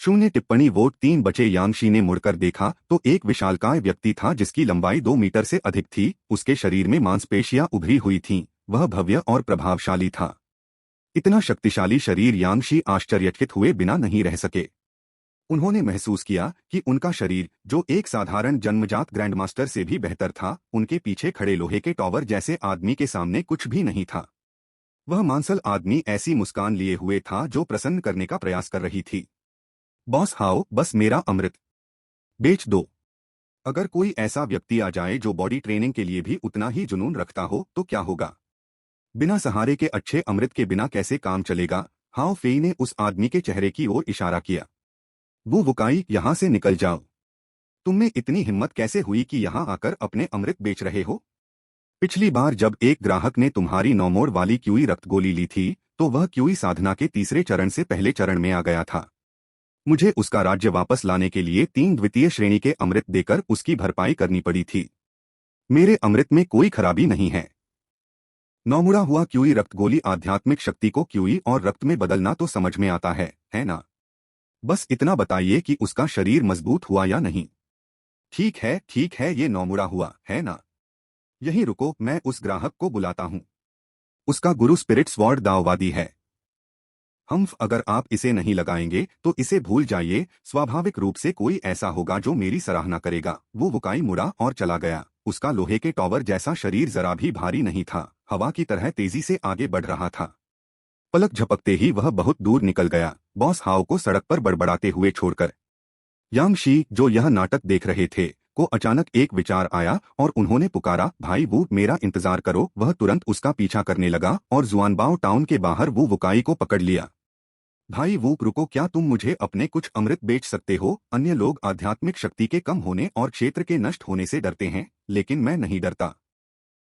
शून्य टिप्पणी वोट 3 बचे। यांगशी ने मुड़कर देखा तो एक विशालकाय व्यक्ति था जिसकी लंबाई 2 मीटर से अधिक थी। उसके शरीर में मांसपेशियां उभरी हुई थीं। वह भव्य और प्रभावशाली था। इतना शक्तिशाली शरीर यांगशी आश्चर्यचकित हुए बिना नहीं रह सके। उन्होंने महसूस किया कि उनका शरीर, जो एक साधारण जन्मजात ग्रैंडमास्टर से भी बेहतर था, उनके पीछे खड़े लोहे के टॉवर जैसे आदमी के सामने कुछ भी नहीं था। वह मांसल आदमी ऐसी मुस्कान लिए हुए था जो प्रसन्न करने का प्रयास कर रही थी। बॉस हाओ, बस मेरा अमृत बेच दो। अगर कोई ऐसा व्यक्ति आ जाए जो बॉडी ट्रेनिंग के लिए भी उतना ही जुनून रखता हो तो क्या होगा? बिना सहारे के अच्छे अमृत के बिना कैसे काम चलेगा? हाओ फेई ने उस आदमी के चेहरे की ओर इशारा किया। वो वुकाई, यहां से निकल जाओ। तुमने इतनी हिम्मत कैसे हुई कि यहां आकर अपने अमृत बेच रहे हो? पिछली बार जब एक ग्राहक ने तुम्हारी 9 मोड़ वाली क्यूई रक्त गोली ली थी तो वह क्यूई साधना के तीसरे चरण से पहले चरण में आ गया था। मुझे उसका राज्य वापस लाने के लिए 3 द्वितीय श्रेणी के अमृत देकर उसकी भरपाई करनी पड़ी थी। मेरे अमृत में कोई खराबी नहीं है। नौमुड़ा हुआ क्यूई रक्त गोली आध्यात्मिक शक्ति को क्यूई और रक्त में बदलना तो समझ में आता है ना? बस इतना बताइए कि उसका शरीर मजबूत हुआ या नहीं। ठीक है, ये नौमुड़ा हुआ है ना? यहीं रुको, मैं उस ग्राहक को बुलाता हूँ। उसका गुरु स्पिरिट स्वॉर्ड दाववादी है। अगर आप इसे नहीं लगाएंगे तो इसे भूल जाइए। स्वाभाविक रूप से कोई ऐसा होगा जो मेरी सराहना करेगा। वो वुकाई मुड़ा और चला गया। उसका लोहे के टॉवर जैसा शरीर जरा भी भारी नहीं था, हवा की तरह तेजी से आगे बढ़ रहा था। पलक झपकते ही वह बहुत दूर निकल गया, बॉस हाओ को सड़क पर बड़बड़ाते हुए छोड़कर। यांगशी, जो यह नाटक देख रहे थे, को अचानक एक विचार आया और उन्होंने पुकारा, भाई वू, मेरा इंतजार करो। वह तुरंत उसका पीछा करने लगा और जुआनबाओ टाउन के बाहर वू वुकाई को पकड़ लिया। भाई वो रुको, क्या तुम मुझे अपने कुछ अमृत बेच सकते हो? अन्य लोग आध्यात्मिक शक्ति के कम होने और क्षेत्र के नष्ट होने से डरते हैं, लेकिन मैं नहीं डरता।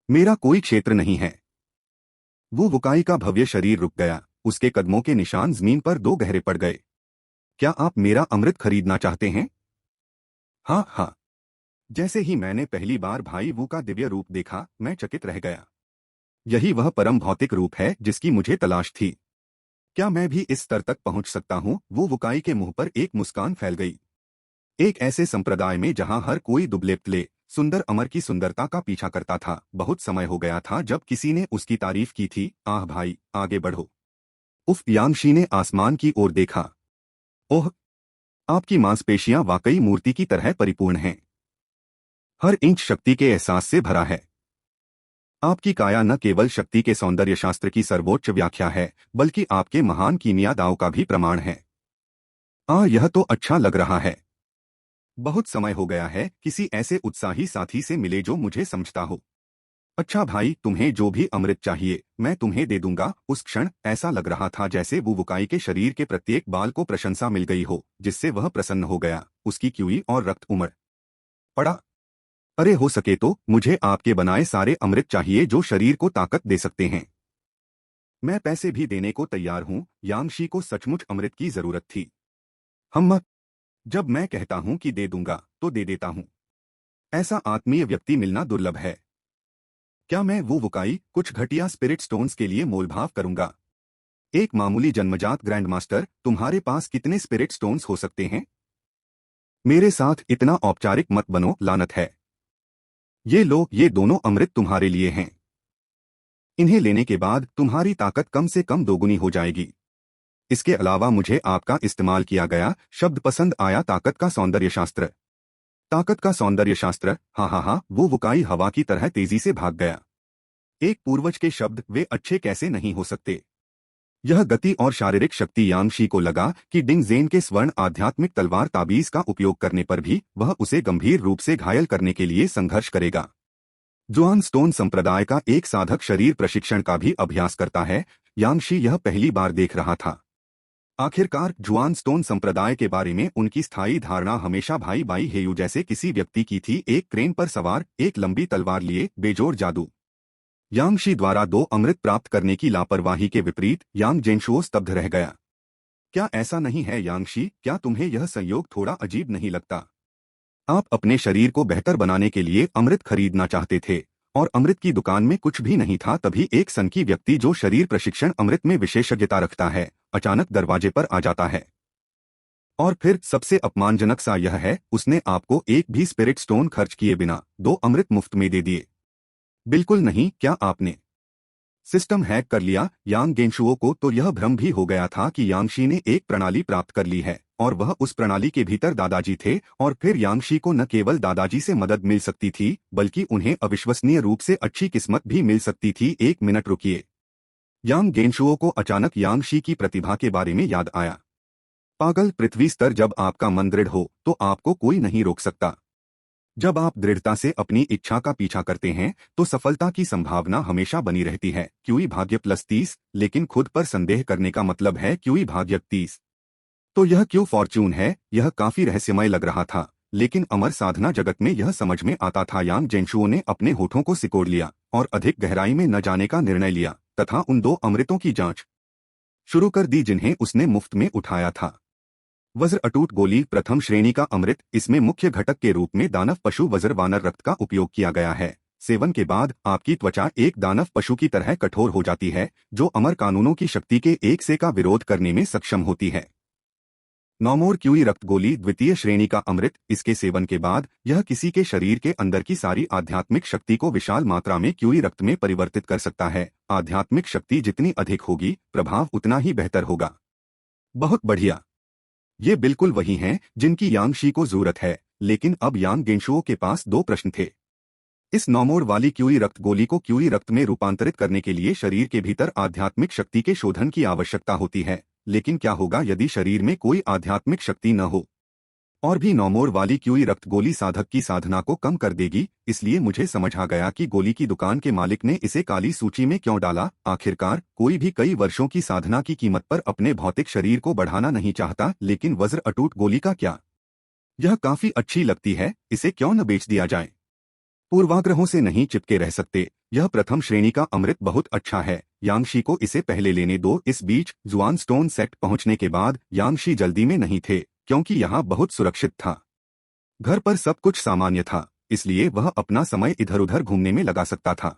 मेरा कोई क्षेत्र नहीं है। वो वुकाई का भव्य शरीर रुक गया, उसके कदमों के निशान जमीन पर 2 गहरे पड़ गए। क्या आप मेरा अमृत खरीदना चाहते हैं? हाँ हाँ। जैसे ही मैंने पहली बार भाई वू का दिव्य रूप देखा, मैं चकित रह गया। यही वह परम भौतिक रूप है जिसकी मुझे तलाश थी। क्या मैं भी इस स्तर तक पहुंच सकता हूं? वो वुकाई के मुंह पर एक मुस्कान फैल गई। एक ऐसे संप्रदाय में जहां हर कोई दुबले पतले सुंदर अमर की सुंदरता का पीछा करता था। बहुत समय हो गया था जब किसी ने उसकी तारीफ की थी। आह भाई, आगे बढ़ो। उफ, यांगशी ने आसमान की ओर देखा। ओह, आपकी मांसपेशियां वाकई मूर्ति की तरह परिपूर्ण हैं। हर इंच शक्ति के एहसास से भरा है। आपकी काया न केवल शक्ति के सौंदर्य शास्त्र की सर्वोच्च व्याख्या है, बल्कि आपके महान कीमिया दाव का भी प्रमाण है। यह तो अच्छा लग रहा है। बहुत समय हो गया है किसी ऐसे उत्साही साथी से मिले जो मुझे समझता हो। अच्छा भाई, तुम्हें जो भी अमृत चाहिए मैं तुम्हें दे दूंगा। उस क्षण ऐसा लग रहा था जैसे वो वुकाई के शरीर के प्रत्येक बाल को प्रशंसा मिल गई हो, जिससे वह प्रसन्न हो गया। उसकी क्यूई और रक्त उमड़ पड़ा। अरे, हो सके तो मुझे आपके बनाए सारे अमृत चाहिए जो शरीर को ताकत दे सकते हैं। मैं पैसे भी देने को तैयार हूं। यांगशी को सचमुच अमृत की जरूरत थी। हम जब मैं कहता हूं कि दे दूंगा तो दे देता हूं। ऐसा आत्मीय व्यक्ति मिलना दुर्लभ है। क्या मैं वो वुकाई कुछ घटिया स्पिरिट स्टोन्स के लिए मोलभाव करूंगा? एक मामूली जन्मजात ग्रैंड मास्टर, तुम्हारे पास कितने स्पिरिट स्टोन्स हो सकते हैं? मेरे साथ इतना औपचारिक मत बनो, लानत है। ये लो, ये दोनों अमृत तुम्हारे लिए हैं। इन्हें लेने के बाद तुम्हारी ताकत कम से कम दोगुनी हो जाएगी। इसके अलावा मुझे आपका इस्तेमाल किया गया शब्द पसंद आया, ताकत का सौंदर्य शास्त्र। ताकत का सौंदर्य शास्त्र, हाँ हाँ हाँ, वो वुकाई हवा की तरह तेजी से भाग गया। एक पूर्वज के शब्द वे अच्छे कैसे नहीं हो सकते? यह गति और शारीरिक शक्ति यांगशी को लगा कि डिंगजेन के स्वर्ण आध्यात्मिक तलवार ताबीज का उपयोग करने पर भी वह उसे गंभीर रूप से घायल करने के लिए संघर्ष करेगा। जुआन स्टोन संप्रदाय का एक साधक शरीर प्रशिक्षण का भी अभ्यास करता है। यांगशी यह पहली बार देख रहा था। आखिरकार जुआन स्टोन संप्रदाय के बारे में उनकी स्थायी धारणा हमेशा भाई बाई हेयू जैसे किसी व्यक्ति की थी, एक क्रेन पर सवार, एक लंबी तलवार लिए, बेजोड़ जादू। यांगशी द्वारा 2 अमृत प्राप्त करने की लापरवाही के विपरीत यांग जेनशुओ स्तब्ध रह गया। क्या ऐसा नहीं है यांगशी? क्या तुम्हें यह संयोग थोड़ा अजीब नहीं लगता? आप अपने शरीर को बेहतर बनाने के लिए अमृत खरीदना चाहते थे और अमृत की दुकान में कुछ भी नहीं था, तभी एक सनकी व्यक्ति जो शरीर प्रशिक्षण अमृत में विशेषज्ञता रखता है अचानक दरवाजे पर आ जाता है। और फिर सबसे अपमानजनक सा यह है, उसने आपको एक भी स्पिरिट स्टोन खर्च किए बिना 2 अमृत मुफ्त में दे दिए। बिल्कुल नहीं। क्या आपने सिस्टम हैक कर लिया? यांग गेंशुओ को तो यह भ्रम भी हो गया था कि यांगशी ने एक प्रणाली प्राप्त कर ली है और वह उस प्रणाली के भीतर दादाजी थे, और फिर यांगशी को न केवल दादाजी से मदद मिल सकती थी बल्कि उन्हें अविश्वसनीय रूप से अच्छी किस्मत भी मिल सकती थी। 1 मिनट रुकिए। यांग गेंशुओ को अचानक यांगशी की प्रतिभा के बारे में याद आया। पागल, पृथ्वी स्तर, जब आपका मन दृढ़ हो तो आपको कोई नहीं रोक सकता। जब आप दृढ़ता से अपनी इच्छा का पीछा करते हैं तो सफलता की संभावना हमेशा बनी रहती है। क्यूई भाग्य +30, लेकिन खुद पर संदेह करने का मतलब है क्यूई भाग्य 30। तो यह क्यों फॉर्च्यून है? यह काफी रहस्यमय लग रहा था, लेकिन अमर साधना जगत में यह समझ में आता था। यांग जेनशुओ ने अपने होठों को सिकोड़ लिया और अधिक गहराई में न जाने का निर्णय लिया तथा उन 2 अमृतों की जांच शुरू कर दी जिन्हें उसने मुफ्त में उठाया था। वज्र अटूट गोली, प्रथम श्रेणी का अमृत। इसमें मुख्य घटक के रूप में दानव पशु वज्र वानर रक्त का उपयोग किया गया है। सेवन के बाद आपकी त्वचा एक दानव पशु की तरह कठोर हो जाती है, जो अमर कानूनों की शक्ति के एक से का विरोध करने में सक्षम होती है। नौमोर क्यूई रक्त गोली, द्वितीय श्रेणी का अमृत। इसके सेवन के बाद यह किसी के शरीर के अंदर की सारी आध्यात्मिक शक्ति को विशाल मात्रा में क्यूई रक्त में परिवर्तित कर सकता है। आध्यात्मिक शक्ति जितनी अधिक होगी, प्रभाव उतना ही बेहतर होगा। बहुत बढ़िया। ये बिल्कुल वही हैं जिनकी यांगशी को जरूरत है, लेकिन अब यांग गेंशुओ के पास 2 प्रश्न थे। इस नौमोड़ वाली क्यूई रक्त गोली को क्यूई रक्त में रूपांतरित करने के लिए शरीर के भीतर आध्यात्मिक शक्ति के शोधन की आवश्यकता होती है, लेकिन क्या होगा यदि शरीर में कोई आध्यात्मिक शक्ति न हो? और भी नौमोड़ वाली क्यूई रक्त गोली साधक की साधना को कम कर देगी। इसलिए मुझे समझ आ गया कि गोली की दुकान के मालिक ने इसे काली सूची में क्यों डाला। आखिरकार कोई भी कई वर्षों की साधना की कीमत पर अपने भौतिक शरीर को बढ़ाना नहीं चाहता, लेकिन वज्र अटूट गोली का क्या? यह काफी अच्छी लगती है, इसे क्यों न बेच दिया जाए? पूर्वाग्रहों से नहीं चिपके रह सकते। यह प्रथम श्रेणी का अमृत बहुत अच्छा है। यांगशी को इसे पहले लेने दो। इस बीच जुआन स्टोन सेक्ट पहुंचने के बाद यांगशी जल्दी में नहीं थे, क्योंकि यहाँ बहुत सुरक्षित था। घर पर सब कुछ सामान्य था, इसलिए वह अपना समय इधर उधर घूमने में लगा सकता था।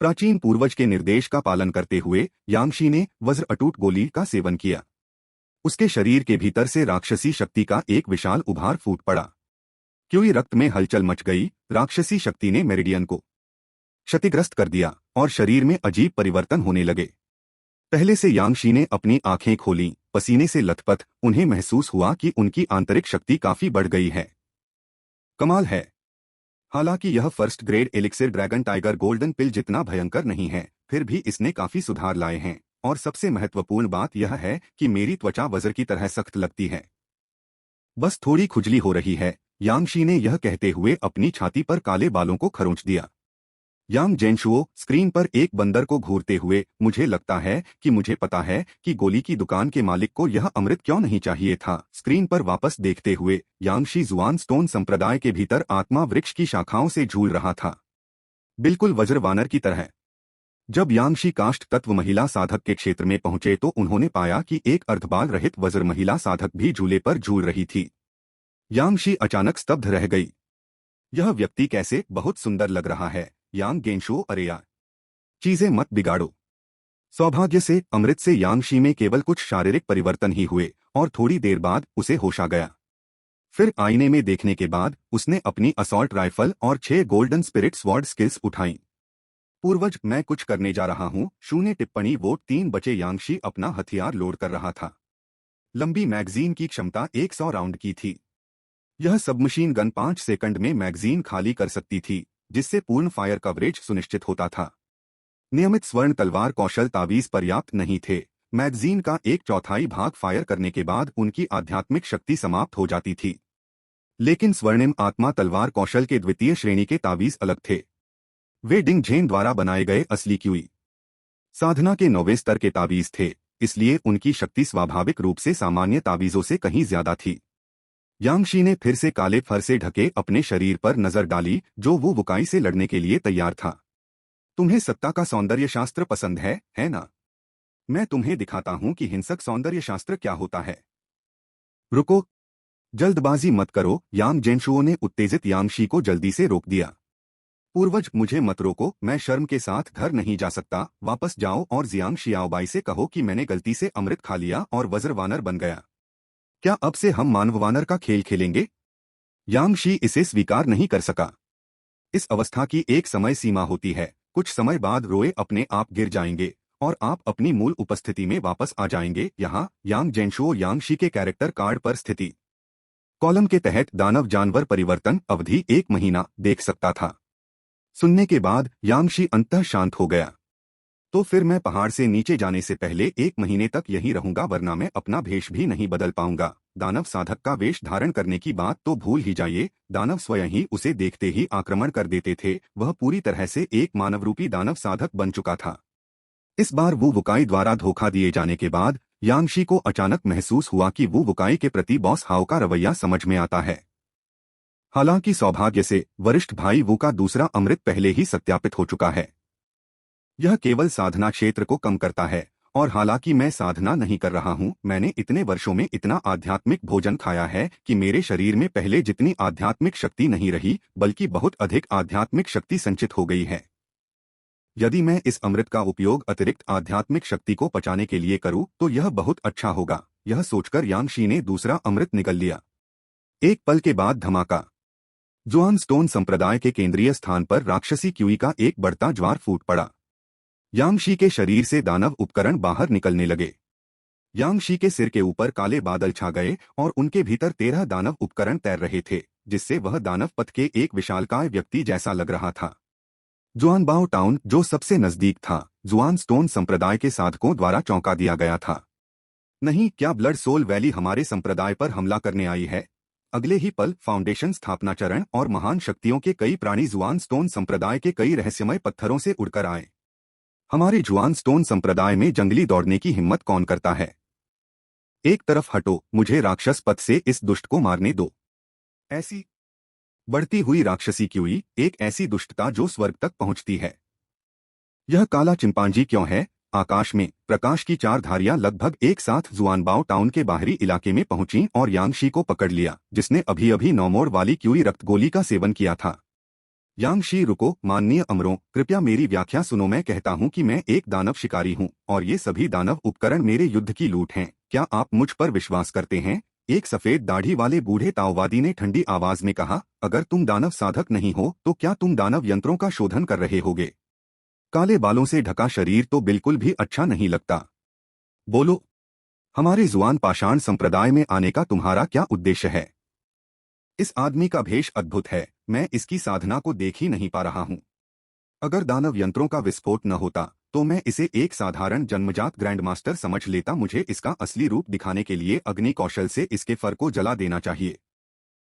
प्राचीन पूर्वज के निर्देश का पालन करते हुए यांगशी ने वज्र अटूट गोली का सेवन किया। उसके शरीर के भीतर से राक्षसी शक्ति का एक विशाल उभार फूट पड़ा। क्योंकि रक्त में हलचल मच गई। राक्षसी शक्ति ने मेरिडियन को क्षतिग्रस्त कर दिया और शरीर में अजीब परिवर्तन होने लगे। पहले से यांगशी ने अपनी आंखें खोलीं, पसीने से लथपथ। उन्हें महसूस हुआ कि उनकी आंतरिक शक्ति काफी बढ़ गई है। कमाल है। हालांकि यह first grade elixir dragon tiger golden pill जितना भयंकर नहीं है, फिर भी इसने काफी सुधार लाए हैं। और सबसे महत्वपूर्ण बात यह है कि मेरी त्वचा वज्र की तरह सख्त लगती है, बस थोड़ी खुजली हो रही है। यांगशी ने यह कहते हुए अपनी छाती पर काले बालों को खरोंच दिया। यांग जेनशुओ स्क्रीन पर एक बंदर को घूरते हुए, मुझे लगता है कि मुझे पता है कि गोली की दुकान के मालिक को यह अमृत क्यों नहीं चाहिए था। स्क्रीन पर वापस देखते हुए यांगशी जुआन स्टोन संप्रदाय के भीतर आत्मा वृक्ष की शाखाओं से झूल रहा था, बिल्कुल वज्र वानर की तरह। जब यांगशी काष्ठ तत्व महिला साधक के क्षेत्र में पहुंचे तो उन्होंने पाया कि एक अर्धबाल रहित वज्र महिला साधक भी झूले पर झूल रही थी। यांगशी अचानक स्तब्ध रह गई। यह व्यक्ति कैसे बहुत सुंदर लग रहा है। यांग गेंशो अरे यार, चीजें मत बिगाड़ो। सौभाग्य से अमृत से यांगशी में केवल कुछ शारीरिक परिवर्तन ही हुए और थोड़ी देर बाद उसे होश आ गया। फिर आईने में देखने के बाद उसने अपनी असॉल्ट राइफल और 6 गोल्डन स्पिरिट स्वॉर्ड स्किल्स उठाईं। पूर्वज, मैं कुछ करने जा रहा हूं। शून्य टिप्पणी। वोट 3 बचे। यांगशी अपना हथियार लोड कर रहा था। लंबी मैगजीन की क्षमता 100 राउंड की थी। यह सबमशीन गन 5 सेकंड में मैगजीन खाली कर सकती थी, जिससे पूर्ण फायर कवरेज सुनिश्चित होता था। नियमित स्वर्ण तलवार कौशल तावीज पर्याप्त नहीं थे। मैगजीन का 1/4 भाग फायर करने के बाद उनकी आध्यात्मिक शक्ति समाप्त हो जाती थी। लेकिन स्वर्णिम आत्मा तलवार कौशल के द्वितीय श्रेणी के तावीज अलग थे। वे डिंग झेन द्वारा बनाए गए असली क्यूई साधना के 9वें स्तर के तावीज थे, इसलिए उनकी शक्ति स्वाभाविक रूप से सामान्य तावीजों से कहीं ज्यादा थी। यांगशी ने फिर से काले फर से ढके अपने शरीर पर नजर डाली, जो वो वुकाई से लड़ने के लिए तैयार था। तुम्हें सत्ता का सौंदर्य शास्त्र पसंद है ना? मैं तुम्हें दिखाता हूं कि हिंसक सौंदर्य शास्त्र क्या होता है। रुको, जल्दबाजी मत करो। यांग जेनशुओ ने उत्तेजित यांगशी को जल्दी से रोक दिया। पूर्वज, मुझे मत रोको। मैं शर्म के साथ घर नहीं जा सकता। वापस जाओ और जियांग शियाओबाई से कहो कि मैंने गलती से अमृत खा लिया और वज्रवानर बन गया। क्या अब से हम मानववानर का खेल खेलेंगे? यांगशी इसे स्वीकार नहीं कर सका। इस अवस्था की एक समय सीमा होती है। कुछ समय बाद रोए अपने आप गिर जाएंगे और आप अपनी मूल उपस्थिति में वापस आ जाएंगे। यहाँ यांग जेनशुओ यांगशी के कैरेक्टर कार्ड पर स्थिति कॉलम के तहत दानव जानवर परिवर्तन अवधि 1 महीना देख सकता था। सुनने के बाद यांगशी अंततः शांत हो गया। तो फिर मैं पहाड़ से नीचे जाने से पहले 1 महीने तक यहीं रहूंगा, वरना मैं अपना भेष भी नहीं बदल पाऊंगा। दानव साधक का वेश धारण करने की बात तो भूल ही जाइए। दानव स्वयं ही उसे देखते ही आक्रमण कर देते थे। वह पूरी तरह से एक मानवरूपी दानव साधक बन चुका था। इस बार वू वुकाई द्वारा धोखा दिए जाने के बाद यांगशी को अचानक महसूस हुआ कि वू वुकाई के प्रति बॉस हाओ का रवैया समझ में आता है। हालांकि सौभाग्य से वरिष्ठ भाई वू का दूसरा अमृत पहले ही सत्यापित हो चुका है। यह केवल साधना क्षेत्र को कम करता है, और हालांकि मैं साधना नहीं कर रहा हूं, मैंने इतने वर्षों में इतना आध्यात्मिक भोजन खाया है कि मेरे शरीर में पहले जितनी आध्यात्मिक शक्ति नहीं रही, बल्कि बहुत अधिक आध्यात्मिक शक्ति संचित हो गई है। यदि मैं इस अमृत का उपयोग अतिरिक्त आध्यात्मिक शक्ति को पचाने के लिए करूं तो यह बहुत अच्छा होगा। यह सोचकर यांगशी ने दूसरा अमृत निगल लिया। एक पल के बाद धमाका। जुआन स्टोन संप्रदाय के केंद्रीय स्थान पर राक्षसी क्यूई का एक बढ़ता ज्वार फूट पड़ा। यांगशी के शरीर से दानव उपकरण बाहर निकलने लगे। यांगशी के सिर के ऊपर काले बादल छा गए और उनके भीतर 13 दानव उपकरण तैर रहे थे, जिससे वह दानव पथ के एक विशालकाय व्यक्ति जैसा लग रहा था। जुआनबाओ टाउन, जो सबसे नजदीक था, जुआन स्टोन संप्रदाय के साधकों द्वारा चौंका दिया गया था। नहीं, क्या ब्लड सोल वैली हमारे संप्रदाय पर हमला करने आई है? अगले ही पल फाउंडेशन स्थापना चरण और महान शक्तियों के कई प्राणी जुआन स्टोन संप्रदाय के कई रहस्यमय पत्थरों से उड़कर आए। हमारे जुआन स्टोन संप्रदाय में जंगली दौड़ने की हिम्मत कौन करता है? एक तरफ हटो, मुझे राक्षस पथ से इस दुष्ट को मारने दो। ऐसी बढ़ती हुई राक्षसी क्यूई, एक ऐसी दुष्टता जो स्वर्ग तक पहुंचती है। यह काला चिंपांजी क्यों है? आकाश में प्रकाश की 4 धारियां लगभग एक साथ जुआनबाओ टाउन के बाहरी इलाके में पहुंची और यांगशी को पकड़ लिया, जिसने अभी अभी 9 मोड़ वाली क्यूई रक्तगोली का सेवन किया था। यांगशी, रुको। माननीय अमरों, कृपया मेरी व्याख्या सुनो। मैं कहता हूं कि मैं एक दानव शिकारी हूं और ये सभी दानव उपकरण मेरे युद्ध की लूट हैं। क्या आप मुझ पर विश्वास करते हैं? एक सफेद दाढ़ी वाले बूढ़े ताओवादी ने ठंडी आवाज में कहा। अगर तुम दानव साधक नहीं हो तो क्या तुम दानव यंत्रों का शोधन कर रहे होगे? काले बालों से ढका शरीर तो बिल्कुल भी अच्छा नहीं लगता। बोलो, हमारे जुआन पाषाण संप्रदाय में आने का तुम्हारा क्या उद्देश्य है? इस आदमी का भेष अद्भुत है। मैं इसकी साधना को देख ही नहीं पा रहा हूं। अगर दानव यंत्रों का विस्फोट न होता तो मैं इसे एक साधारण जन्मजात ग्रैंड मास्टर समझ लेता। मुझे इसका असली रूप दिखाने के लिए अग्नि कौशल से इसके फर को जला देना चाहिए।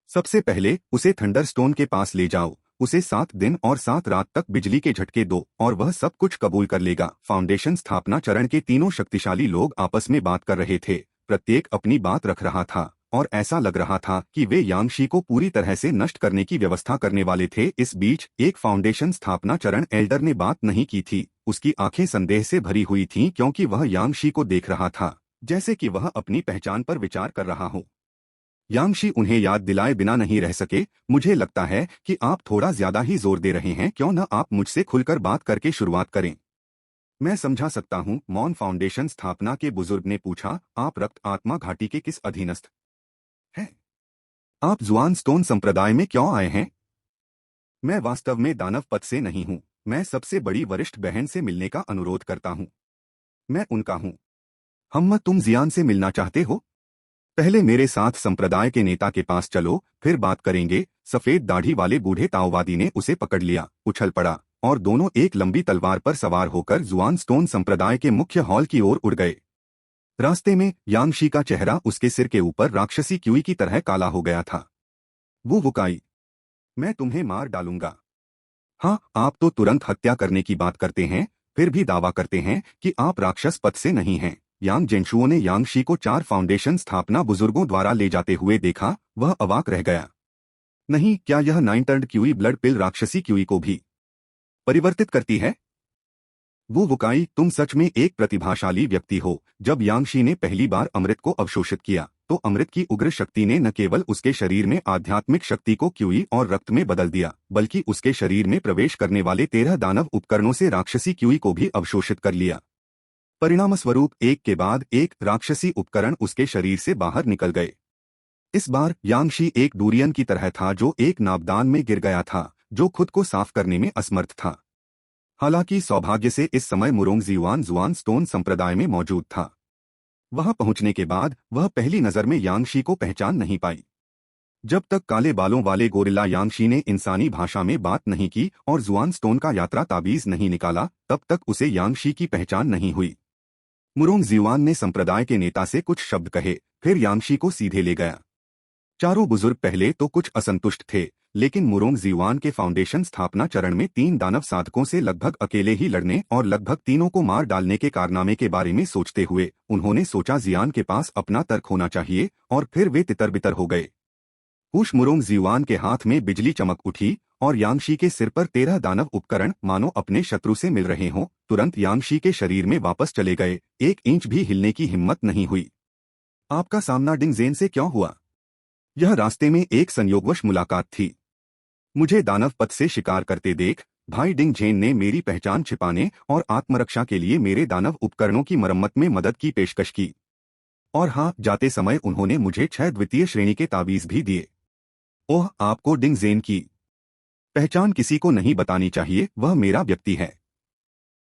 सबसे पहले उसे थंडरस्टोन के पास ले जाओ, उसे 7 दिन और 7 रात तक बिजली के झटके दो और वह सब कुछ कबूल कर लेगा। फाउंडेशन स्थापना चरण के तीनों शक्तिशाली लोग आपस में बात कर रहे थे। प्रत्येक अपनी बात रख रहा था और ऐसा लग रहा था कि वे यांगशी को पूरी तरह से नष्ट करने की व्यवस्था करने वाले थे। इस बीच एक फाउंडेशन स्थापना चरण एल्डर ने बात नहीं की थी। उसकी आंखें संदेह से भरी हुई थीं, क्योंकि वह यांगशी को देख रहा था जैसे कि वह अपनी पहचान पर विचार कर रहा हो। यांगशी उन्हें याद दिलाए बिना नहीं रह सके। मुझे लगता है कि आप थोड़ा ज्यादा ही जोर दे रहे हैं, क्यों न आप मुझसे खुलकर बात करके शुरुआत करें। मैं समझा सकता हूँ, मॉन फाउंडेशन स्थापना के बुजुर्ग ने पूछा। आप रक्त आत्मा घाटी के किस अधीनस्थ हैं? आप जुआन स्टोन संप्रदाय में क्यों आए हैं? मैं वास्तव में दानव पद से नहीं हूँ। मैं सबसे बड़ी वरिष्ठ बहन से मिलने का अनुरोध करता हूँ। मैं उनका हूँ। हम तुम जियान से मिलना चाहते हो? पहले मेरे साथ संप्रदाय के नेता के पास चलो, फिर बात करेंगे। सफेद दाढ़ी वाले बूढ़े ताओवादी ने उसे पकड़ लिया, उछल पड़ा और दोनों एक लंबी तलवार पर सवार होकर जुआन स्टोन संप्रदाय के मुख्य हॉल की ओर उड़ गए। रास्ते में यांगशी का चेहरा उसके सिर के ऊपर राक्षसी क्यूई की तरह काला हो गया था। वो वुकाई, मैं तुम्हें मार डालूंगा। हाँ, आप तो तुरंत हत्या करने की बात करते हैं, फिर भी दावा करते हैं कि आप राक्षस पद से नहीं हैं। यांग जेंशुओ ने यांगशी को 4 फाउंडेशन स्थापना बुजुर्गों द्वारा ले जाते हुए देखा। वह अवाक रह गया। नहीं, क्या यह 9 टर्न्ड क्यूई ब्लड पिल राक्षसी क्यूई को भी परिवर्तित करती है? वो वुकाई, तुम सच में एक प्रतिभाशाली व्यक्ति हो। जब यांगशी ने पहली बार अमृत को अवशोषित किया तो अमृत की उग्र शक्ति ने न केवल उसके शरीर में आध्यात्मिक शक्ति को क्यूई और रक्त में बदल दिया, बल्कि उसके शरीर में प्रवेश करने वाले 13 दानव उपकरणों से राक्षसी क्यूई को भी अवशोषित कर लिया। परिणामस्वरूप एक के बाद एक राक्षसी उपकरण उसके शरीर से बाहर निकल गए। इस बार यांगशी एक डूरियन की तरह था जो एक नाबदान में गिर गया था, जो खुद को साफ करने में असमर्थ था। हालांकि सौभाग्य से इस समय मुरोंग जियुआन जुआन स्टोन संप्रदाय में मौजूद था। वहां पहुंचने के बाद वह पहली नजर में यांगशी को पहचान नहीं पाई। जब तक काले बालों वाले गोरिल्ला यांगशी ने इंसानी भाषा में बात नहीं की और जुआन स्टोन का यात्रा ताबीज नहीं निकाला, तब तक उसे यांगशी की पहचान नहीं हुई। मुरोंग जियुआन ने संप्रदाय के नेता से कुछ शब्द कहे, फिर यांगशी को सीधे ले गया। चारों बुजुर्ग पहले तो कुछ असंतुष्ट थे, लेकिन मुरोंग जियुआन के फाउंडेशन स्थापना चरण में 3 दानव साधकों से लगभग अकेले ही लड़ने और लगभग तीनों को मार डालने के कारनामे के बारे में सोचते हुए उन्होंने सोचा जियान के पास अपना तर्क होना चाहिए, और फिर वे तितर-बितर हो गए। हुश मुरोंग जियुआन के हाथ में बिजली चमक उठी और यांगशी के सिर पर 13 दानव उपकरण मानो अपने शत्रु से मिल रहे हों, तुरंत यांगशी के शरीर में वापस चले गए। 1 इंच भी हिलने की हिम्मत नहीं हुई। आपका सामना डिंग जेन से क्यों हुआ? यह रास्ते में एक संयोगवश मुलाकात थी। मुझे दानव पद से शिकार करते देख भाई डिंग झेन ने मेरी पहचान छिपाने और आत्मरक्षा के लिए मेरे दानव उपकरणों की मरम्मत में मदद की पेशकश की। और हाँ, जाते समय उन्होंने मुझे 6 द्वितीय श्रेणी के ताबीज भी दिए। ओह, आपको डिंग जेन की पहचान किसी को नहीं बतानी चाहिए, वह मेरा व्यक्ति है।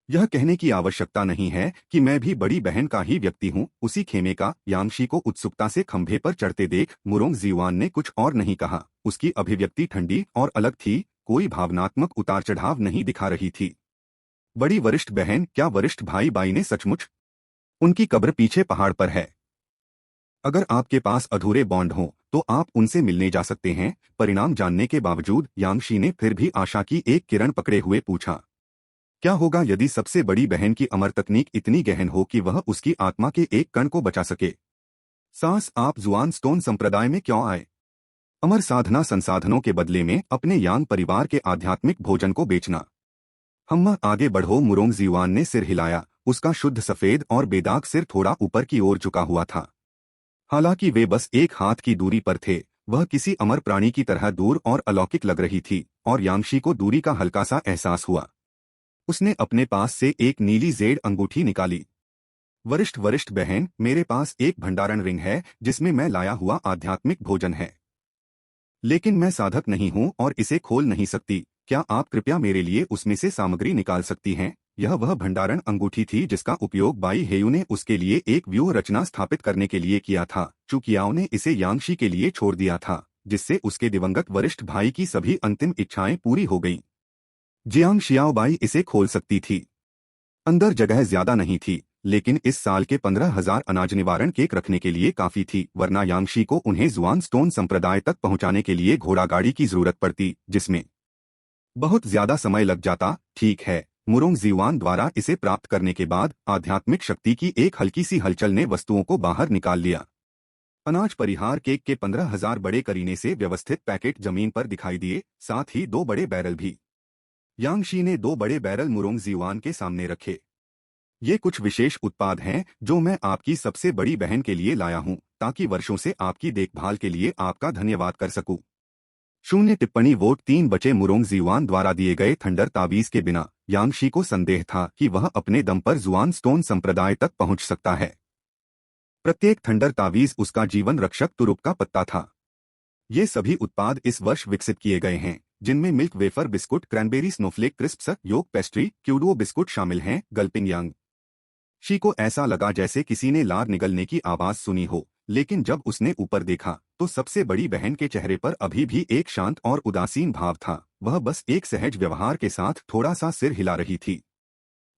यह कहने की आवश्यकता नहीं है कि मैं भी बड़ी बहन का ही व्यक्ति हूँ, उसी खेमे का। यांगशी को उत्सुकता से खंभे पर चढ़ते देख मुरोंग जियुआन ने कुछ और नहीं कहा। उसकी अभिव्यक्ति ठंडी और अलग थी, कोई भावनात्मक उतार चढ़ाव नहीं दिखा रही थी। बड़ी वरिष्ठ बहन, क्या वरिष्ठ भाई बाई ने सचमुच? उनकी कब्र पीछे पहाड़ पर है। अगर आपके पास अधूरे बॉन्ड हों तो आप उनसे मिलने जा सकते हैं। परिणाम जानने के बावजूद यांगशी ने फिर भी आशा की एक किरण पकड़े हुए पूछा, क्या होगा यदि सबसे बड़ी बहन की अमर तकनीक इतनी गहन हो कि वह उसकी आत्मा के एक कण को बचा सके? सास, आप जुआन स्टोन संप्रदाय में क्यों आए? अमर साधना संसाधनों के बदले में अपने यांग परिवार के आध्यात्मिक भोजन को बेचना। हम आगे बढ़ो। मुरोंग जियुआन ने सिर हिलाया। उसका शुद्ध सफेद और बेदाग सिर थोड़ा ऊपर की ओर झुका हुआ था। हालांकि वे बस एक हाथ की दूरी पर थे, वह किसी अमर प्राणी की तरह दूर और अलौकिक लग रही थी, और यांगशी को दूरी का हल्का सा एहसास हुआ। उसने अपने पास से एक नीली जेड अंगूठी निकाली। वरिष्ठ वरिष्ठ बहन, मेरे पास एक भंडारण रिंग है जिसमें मैं लाया हुआ आध्यात्मिक भोजन है, लेकिन मैं साधक नहीं हूँ और इसे खोल नहीं सकती। क्या आप कृपया मेरे लिए उसमें से सामग्री निकाल सकती हैं? यह वह भंडारण अंगूठी थी जिसका उपयोग बाई हेयू ने उसके लिए एक व्यूह रचना स्थापित करने के लिए किया था। चुकियाओ ने इसे यांगशी के लिए छोड़ दिया था, जिससे उसके दिवंगत वरिष्ठ भाई की सभी अंतिम इच्छाएं पूरी हो गईं। जियांग शियाओबाई इसे खोल सकती थी। अंदर जगह ज्यादा नहीं थी, लेकिन इस साल के 15,000 अनाज निवारण केक रखने के लिए काफी थी, वरना यांगशी को उन्हें जुआन स्टोन संप्रदाय तक पहुंचाने के लिए घोड़ा गाड़ी की जरूरत पड़ती, जिसमें बहुत ज्यादा समय लग जाता। ठीक है, मुरोंग जियुआन द्वारा इसे प्राप्त करने के बाद आध्यात्मिक शक्ति की एक हल्की सी हलचल ने वस्तुओं को बाहर निकाल लिया। अनाज परिहार केक के 15,000 बड़े करीने से व्यवस्थित पैकेट जमीन पर दिखाई दिए, साथ ही 2 बड़े बैरल भी। यांगशी ने 2 बड़े बैरल मुरोंग जियुआन के सामने रखे। ये कुछ विशेष उत्पाद हैं जो मैं आपकी सबसे बड़ी बहन के लिए लाया हूँ, ताकि वर्षों से आपकी देखभाल के लिए आपका धन्यवाद कर सकूं। 0 वोट 3 बचे मुरोंग जीवान द्वारा दिए गए थंडर तावीज के बिना यांगशी को संदेह था कि वह अपने दम पर जुआन स्टोन संप्रदाय तक पहुंच सकता है। प्रत्येक थंडर तावीज उसका जीवन रक्षक तुरुप का पत्ता था। ये सभी उत्पाद इस वर्ष विकसित किए गए हैं, जिनमें milk wafer biscuit, cranberry Snowflake crisps, योग पेस्ट्री, क्यूडो बिस्कुट शामिल हैं। गल्पिंग यांग शी को ऐसा लगा जैसे किसी ने लार निगलने की आवाज सुनी हो, लेकिन जब उसने ऊपर देखा तो सबसे बड़ी बहन के चेहरे पर अभी भी एक शांत और उदासीन भाव था। वह बस एक सहज व्यवहार के साथ थोड़ा सा सिर हिला रही थी।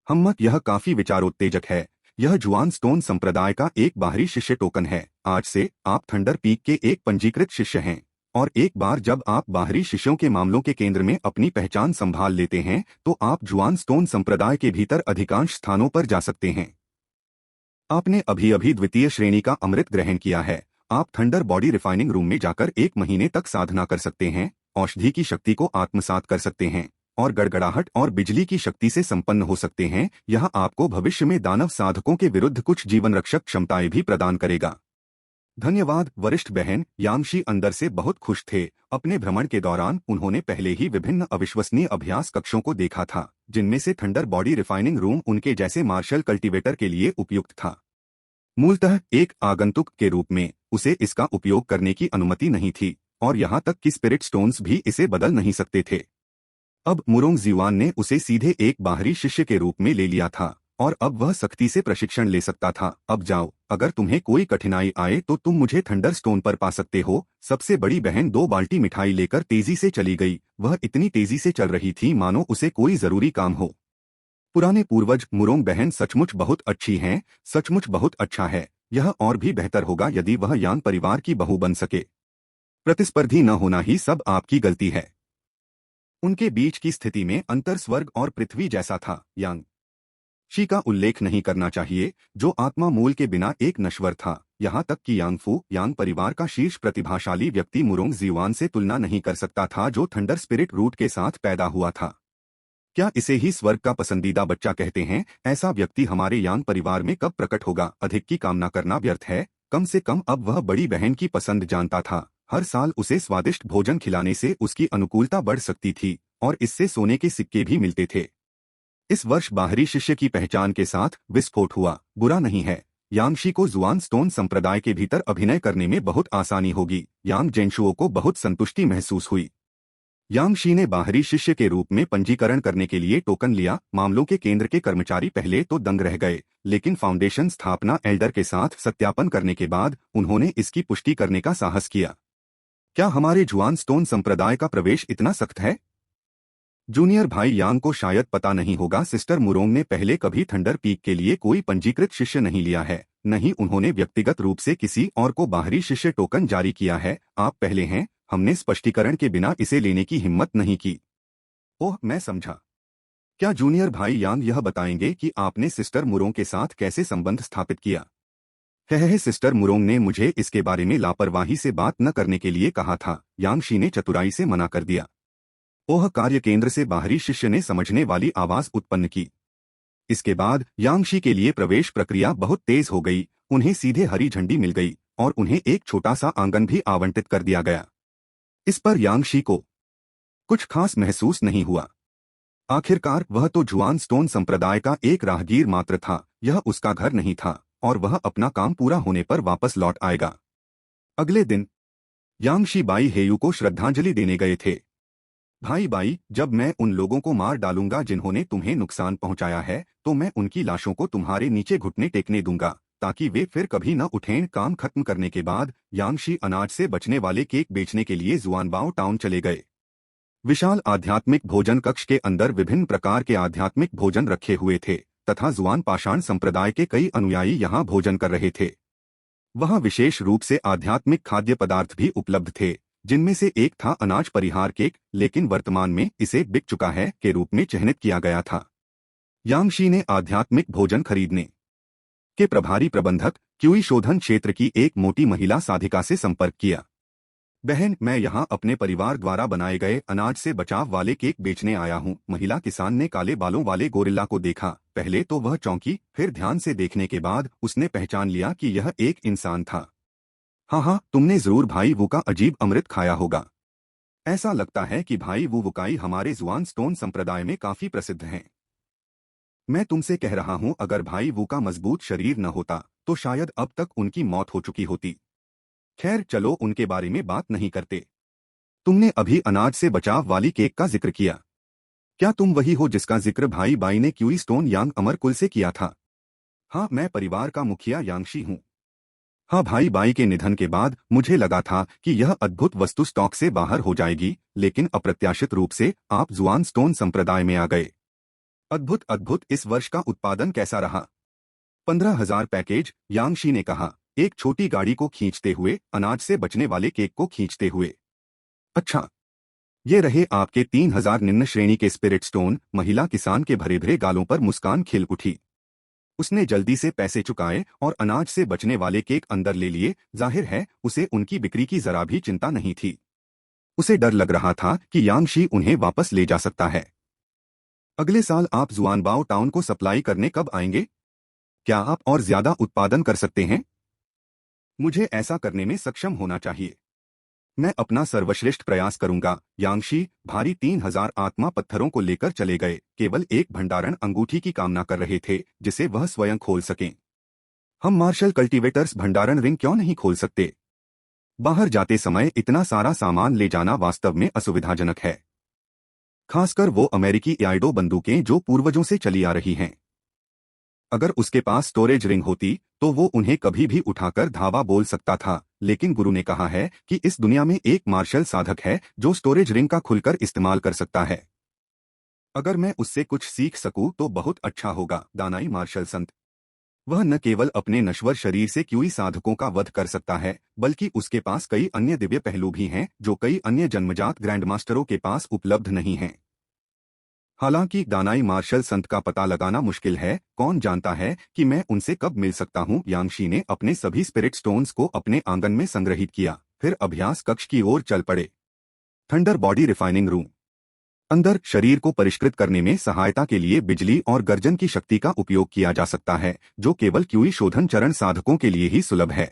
हम्मत, यह काफी विचारोत्तेजक है। यह जुआन स्टोन संप्रदाय का एक बाहरी शिष्य टोकन है। आज से आप थंडर पीक के एक पंजीकृत शिष्य हैं, और एक बार जब आप बाहरी शिष्यों के मामलों के केंद्र में अपनी पहचान संभाल लेते हैं तो आप जुआन स्टोन संप्रदाय के भीतर अधिकांश स्थानों पर जा सकते हैं। आपने अभी अभी द्वितीय श्रेणी का अमृत ग्रहण किया है। आप थंडर बॉडी रिफाइनिंग रूम में जाकर 1 महीने तक साधना कर सकते हैं, औषधि की शक्ति को आत्मसात कर सकते हैं और गड़गड़ाहट और बिजली की शक्ति से संपन्न हो सकते हैं। यह आपको भविष्य में दानव साधकों के विरुद्ध कुछ जीवन रक्षक क्षमताएं भी प्रदान करेगा। धन्यवाद वरिष्ठ बहन। यांगशी अंदर से बहुत खुश थे। अपने भ्रमण के दौरान उन्होंने पहले ही विभिन्न अविश्वसनीय अभ्यास कक्षों को देखा था, जिनमें से थंडर बॉडी रिफाइनिंग रूम उनके जैसे मार्शल कल्टीवेटर के लिए उपयुक्त था। मूलतः एक आगंतुक के रूप में उसे इसका उपयोग करने की अनुमति नहीं थी, और यहाँ तक कि स्पिरिट स्टोन्स भी इसे बदल नहीं सकते थे। अब मुरोंग जीवान ने उसे सीधे एक बाहरी शिष्य के रूप में ले लिया था, और अब वह सख्ती से प्रशिक्षण ले सकता था। अब जाओ, अगर तुम्हें कोई कठिनाई आए तो तुम मुझे थंडर स्टोन पर पा सकते हो। सबसे बड़ी बहन 2 बाल्टी मिठाई लेकर तेजी से चली गई। वह इतनी तेजी से चल रही थी मानो उसे कोई जरूरी काम हो। पुराने पूर्वज मुरोंग बहन सचमुच बहुत अच्छी हैं, सचमुच बहुत अच्छा है। यह और भी बेहतर होगा यदि वह यांग परिवार की बहू बन सके। प्रतिस्पर्धी न होना ही सब आपकी गलती है। उनके बीच की स्थिति में अंतर स्वर्ग और पृथ्वी जैसा था। यांग शी का उल्लेख नहीं करना चाहिए, जो आत्मा मूल के बिना एक नश्वर था। यहाँ तक कि यांगफू यांग परिवार का शीर्ष प्रतिभाशाली व्यक्ति मुरोंग जीवान से तुलना नहीं कर सकता था, जो थंडर स्पिरिट रूट के साथ पैदा हुआ था। क्या इसे ही स्वर्ग का पसंदीदा बच्चा कहते हैं? ऐसा व्यक्ति हमारे यांग परिवार में कब प्रकट होगा? अधिक की कामना करना व्यर्थ है। कम से कम अब वह बड़ी बहन की पसंद जानता था। हर साल उसे स्वादिष्ट भोजन खिलाने से उसकी अनुकूलता बढ़ सकती थी, और इससे सोने के सिक्के भी मिलते थे। इस वर्ष बाहरी शिष्य की पहचान के साथ विस्फोट हुआ। बुरा नहीं है। यांगशी को जुआन स्टोन संप्रदाय के भीतर अभिनय करने में बहुत आसानी होगी। यांग जेंशुओ को बहुत संतुष्टि महसूस हुई। यांगशी ने बाहरी शिष्य के रूप में पंजीकरण करने के लिए टोकन लिया। मामलों के केंद्र के कर्मचारी पहले तो दंग रह गए, लेकिन फाउंडेशन स्थापना एल्डर के साथ सत्यापन करने के बाद उन्होंने इसकी पुष्टि करने का साहस किया। क्या हमारे जुआन स्टोन संप्रदाय का प्रवेश इतना सख्त है? जूनियर भाई यांग को शायद पता नहीं होगा, सिस्टर मुरोंग ने पहले कभी थंडर पीक के लिए कोई पंजीकृत शिष्य नहीं लिया है। नहीं, उन्होंने व्यक्तिगत रूप से किसी और को बाहरी शिष्य टोकन जारी किया है। आप पहले हैं। हमने स्पष्टीकरण के बिना इसे लेने की हिम्मत नहीं की। ओह, मैं समझा। क्या जूनियर भाई यांग यह बताएंगे कि आपने सिस्टर मुरोंग के साथ कैसे संबंध स्थापित किया? सिस्टर मुरोंग ने मुझे इसके बारे में लापरवाही से बात न करने के लिए कहा था। यांगशी ने चतुराई से मना कर दिया। ओह, कार्य केंद्र से बाहरी शिष्य ने समझने वाली आवाज उत्पन्न की। इसके बाद यांगशी के लिए प्रवेश प्रक्रिया बहुत तेज हो गई। उन्हें सीधे हरी झंडी मिल गई और उन्हें एक छोटा सा आंगन भी आवंटित कर दिया गया। इस पर यांगशी को कुछ खास महसूस नहीं हुआ। आखिरकार वह तो जुआन स्टोन संप्रदाय का एक राहगीर मात्र था। यह उसका घर नहीं था, और वह अपना काम पूरा होने पर वापस लौट आएगा। अगले दिन यांगशी बाई हेयू को श्रद्धांजलि देने गए थे। भाई, जब मैं उन लोगों को मार डालूंगा जिन्होंने तुम्हें नुकसान पहुंचाया है, तो मैं उनकी लाशों को तुम्हारे नीचे घुटने टेकने दूंगा, ताकि वे फिर कभी न उठें। काम खत्म करने के बाद यांगशी अनाज से बचने वाले केक बेचने के लिए जुआनबाओ टाउन चले गए। विशाल आध्यात्मिक भोजन कक्ष के अंदर विभिन्न प्रकार के आध्यात्मिक भोजन रखे हुए थे, तथा जुआन पाषाण संप्रदाय के कई अनुयायी यहाँ भोजन कर रहे थे। वहाँ विशेष रूप से आध्यात्मिक खाद्य पदार्थ भी उपलब्ध थे, जिनमें से एक था अनाज परिहार केक, लेकिन वर्तमान में इसे बिक चुका है के रूप में चिह्नित किया गया था। यांगशी ने आध्यात्मिक भोजन खरीदने के प्रभारी प्रबंधक क्यूई शोधन क्षेत्र की एक मोटी महिला साधिका से संपर्क किया। बहन, मैं यहाँ अपने परिवार द्वारा बनाए गए अनाज से बचाव वाले केक बेचने आया हूँ। महिला किसान ने काले बालों वाले गोरिल्ला को देखा। पहले तो वह चौंकी, फिर ध्यान से देखने के बाद उसने पहचान लिया कि यह एक इंसान था। हाँ हाँ, तुमने जरूर भाई वू का अजीब अमृत खाया होगा। ऐसा लगता है कि भाई वू वुकाई हमारे जुआन स्टोन संप्रदाय में काफी प्रसिद्ध हैं। मैं तुमसे कह रहा हूं, अगर भाई वू का मजबूत शरीर न होता तो शायद अब तक उनकी मौत हो चुकी होती। खैर चलो उनके बारे में बात नहीं करते। तुमने अभी अनाज से बचाव वाली केक का जिक्र किया। क्या तुम वही हो जिसका जिक्र भाई बाई ने क्यूई स्टोन यांग अमर कुल से किया था? हाँ, मैं परिवार का मुखिया यांगशी हूँ। हाँ, भाई बाई के निधन के बाद मुझे लगा था कि यह अद्भुत वस्तु स्टॉक से बाहर हो जाएगी, लेकिन अप्रत्याशित रूप से आप जुआन स्टोन संप्रदाय में आ गए। अद्भुत अद्भुत। इस वर्ष का उत्पादन कैसा रहा? 15,000 पैकेज, यांगशी ने कहा, एक छोटी गाड़ी को खींचते हुए, अनाज से बचने वाले केक को खींचते हुए। अच्छा, ये रहे आपके 3,000 निम्न श्रेणी के स्पिरिट स्टोन। महिला किसान के भरे भरे गालों पर मुस्कान खिल उठी। उसने जल्दी से पैसे चुकाए और अनाज से बचने वाले केक अंदर ले लिए। जाहिर है उसे उनकी बिक्री की जरा भी चिंता नहीं थी। उसे डर लग रहा था कि यांगशी उन्हें वापस ले जा सकता है। अगले साल आप जुआनबाओ टाउन को सप्लाई करने कब आएंगे? क्या आप और ज्यादा उत्पादन कर सकते हैं? मुझे ऐसा करने में सक्षम होना चाहिए। मैं अपना सर्वश्रेष्ठ प्रयास करूंगा। यांगशी भारी 3,000 आत्मा पत्थरों को लेकर चले गए, केवल एक भंडारण अंगूठी की कामना कर रहे थे जिसे वह स्वयं खोल सकें। हम मार्शल कल्टीवेटर्स भंडारण रिंग क्यों नहीं खोल सकते? बाहर जाते समय इतना सारा सामान ले जाना वास्तव में असुविधाजनक है, खासकर वो अमेरिकी याइडो बंदूकें जो पूर्वजों से चली आ रही हैं। अगर उसके पास स्टोरेज रिंग होती तो वो उन्हें कभी भी उठाकर धावा बोल सकता था, लेकिन गुरु ने कहा है कि इस दुनिया में एक मार्शल साधक है जो स्टोरेज रिंग का खुलकर इस्तेमाल कर सकता है। अगर मैं उससे कुछ सीख सकूं तो बहुत अच्छा होगा। दानाई मार्शल संत, वह न केवल अपने नश्वर शरीर से क्यूई साधकों का वध कर सकता है, बल्कि उसके पास कई अन्य दिव्य पहलू भी हैं जो कई अन्य जन्मजात ग्रैंडमास्टरों के पास उपलब्ध नहीं हैं। हालांकि दानाई मार्शल संत का पता लगाना मुश्किल है। कौन जानता है कि मैं उनसे कब मिल सकता हूं? यांगशी ने अपने सभी स्पिरिट स्टोन्स को अपने आंगन में संग्रहित किया, फिर अभ्यास कक्ष की ओर चल पड़े। Thunder body refining room. अंदर शरीर को परिष्कृत करने में सहायता के लिए बिजली और गर्जन की शक्ति का उपयोग किया जा सकता है, जो केवल क्यूई शोधन चरण साधकों के लिए ही सुलभ है।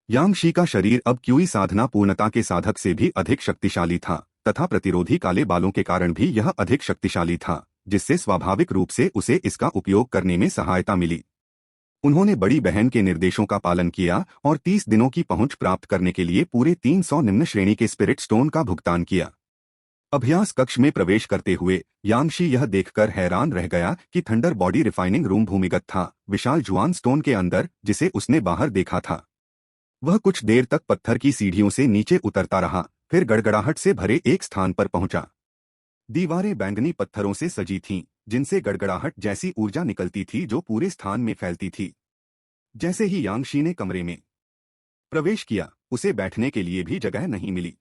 यांगशी का शरीर अब क्यूई साधना पूर्णता के साधक से भी अधिक शक्तिशाली था, तथा प्रतिरोधी काले बालों के कारण भी यह अधिक शक्तिशाली था, जिससे स्वाभाविक रूप से उसे इसका उपयोग करने में सहायता मिली। उन्होंने बड़ी बहन के निर्देशों का पालन किया और 30 दिनों की पहुंच प्राप्त करने के लिए पूरे 300 निम्न श्रेणी के स्पिरिट स्टोन का भुगतान किया। अभ्यास कक्ष में प्रवेश करते हुए यांगशी यह देखकर हैरान रह गया कि थंडर बॉडी रिफाइनिंग रूम भूमिगत था, विशाल जुआन स्टोन के अंदर, जिसे उसने बाहर देखा था। वह कुछ देर तक पत्थर की सीढ़ियों से नीचे उतरता रहा, फिर गड़गड़ाहट से भरे एक स्थान पर पहुंचा। दीवारें बैंगनी पत्थरों से सजी थीं, जिनसे गड़गड़ाहट जैसी ऊर्जा निकलती थी जो पूरे स्थान में फैलती थी। जैसे ही यांगशी ने कमरे में प्रवेश किया, उसे बैठने के लिए भी जगह नहीं मिली।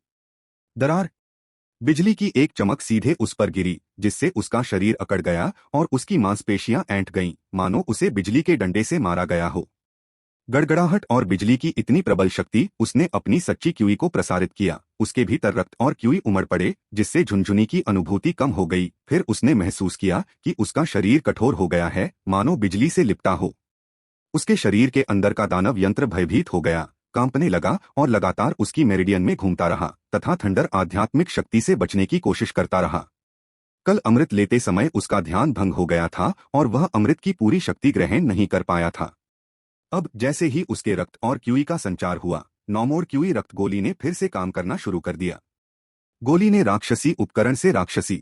दरार। बिजली की एक चमक सीधे उस पर गिरी, जिससे उसका शरीर अकड़ गया और उसकी मांसपेशियां ऐंठ गईं, मानो उसे बिजली के डंडे से मारा गया हो। गड़गड़ाहट और बिजली की इतनी प्रबल शक्ति उसने अपनी सच्ची क्यूई को प्रसारित किया। उसके भीतर रक्त और क्यूई उमड़ पड़े, जिससे झुनझुनी की अनुभूति कम हो गई। फिर उसने महसूस किया कि उसका शरीर कठोर हो गया है, मानो बिजली से लिपटा हो। उसके शरीर के अंदर का दानव यंत्र भयभीत हो गया, कांपने लगा और लगातार उसकी मेरिडियन में घूमता रहा तथा थंडर आध्यात्मिक शक्ति से बचने की कोशिश करता रहा। कल अमृत लेते समय उसका ध्यान भंग हो गया था और वह अमृत की पूरी शक्ति ग्रहण नहीं कर पाया था। अब जैसे ही उसके रक्त और क्यूई का संचार हुआ, नौमोर क्यूई रक्त गोली ने फिर से काम करना शुरू कर दिया। गोली ने राक्षसी उपकरण से राक्षसी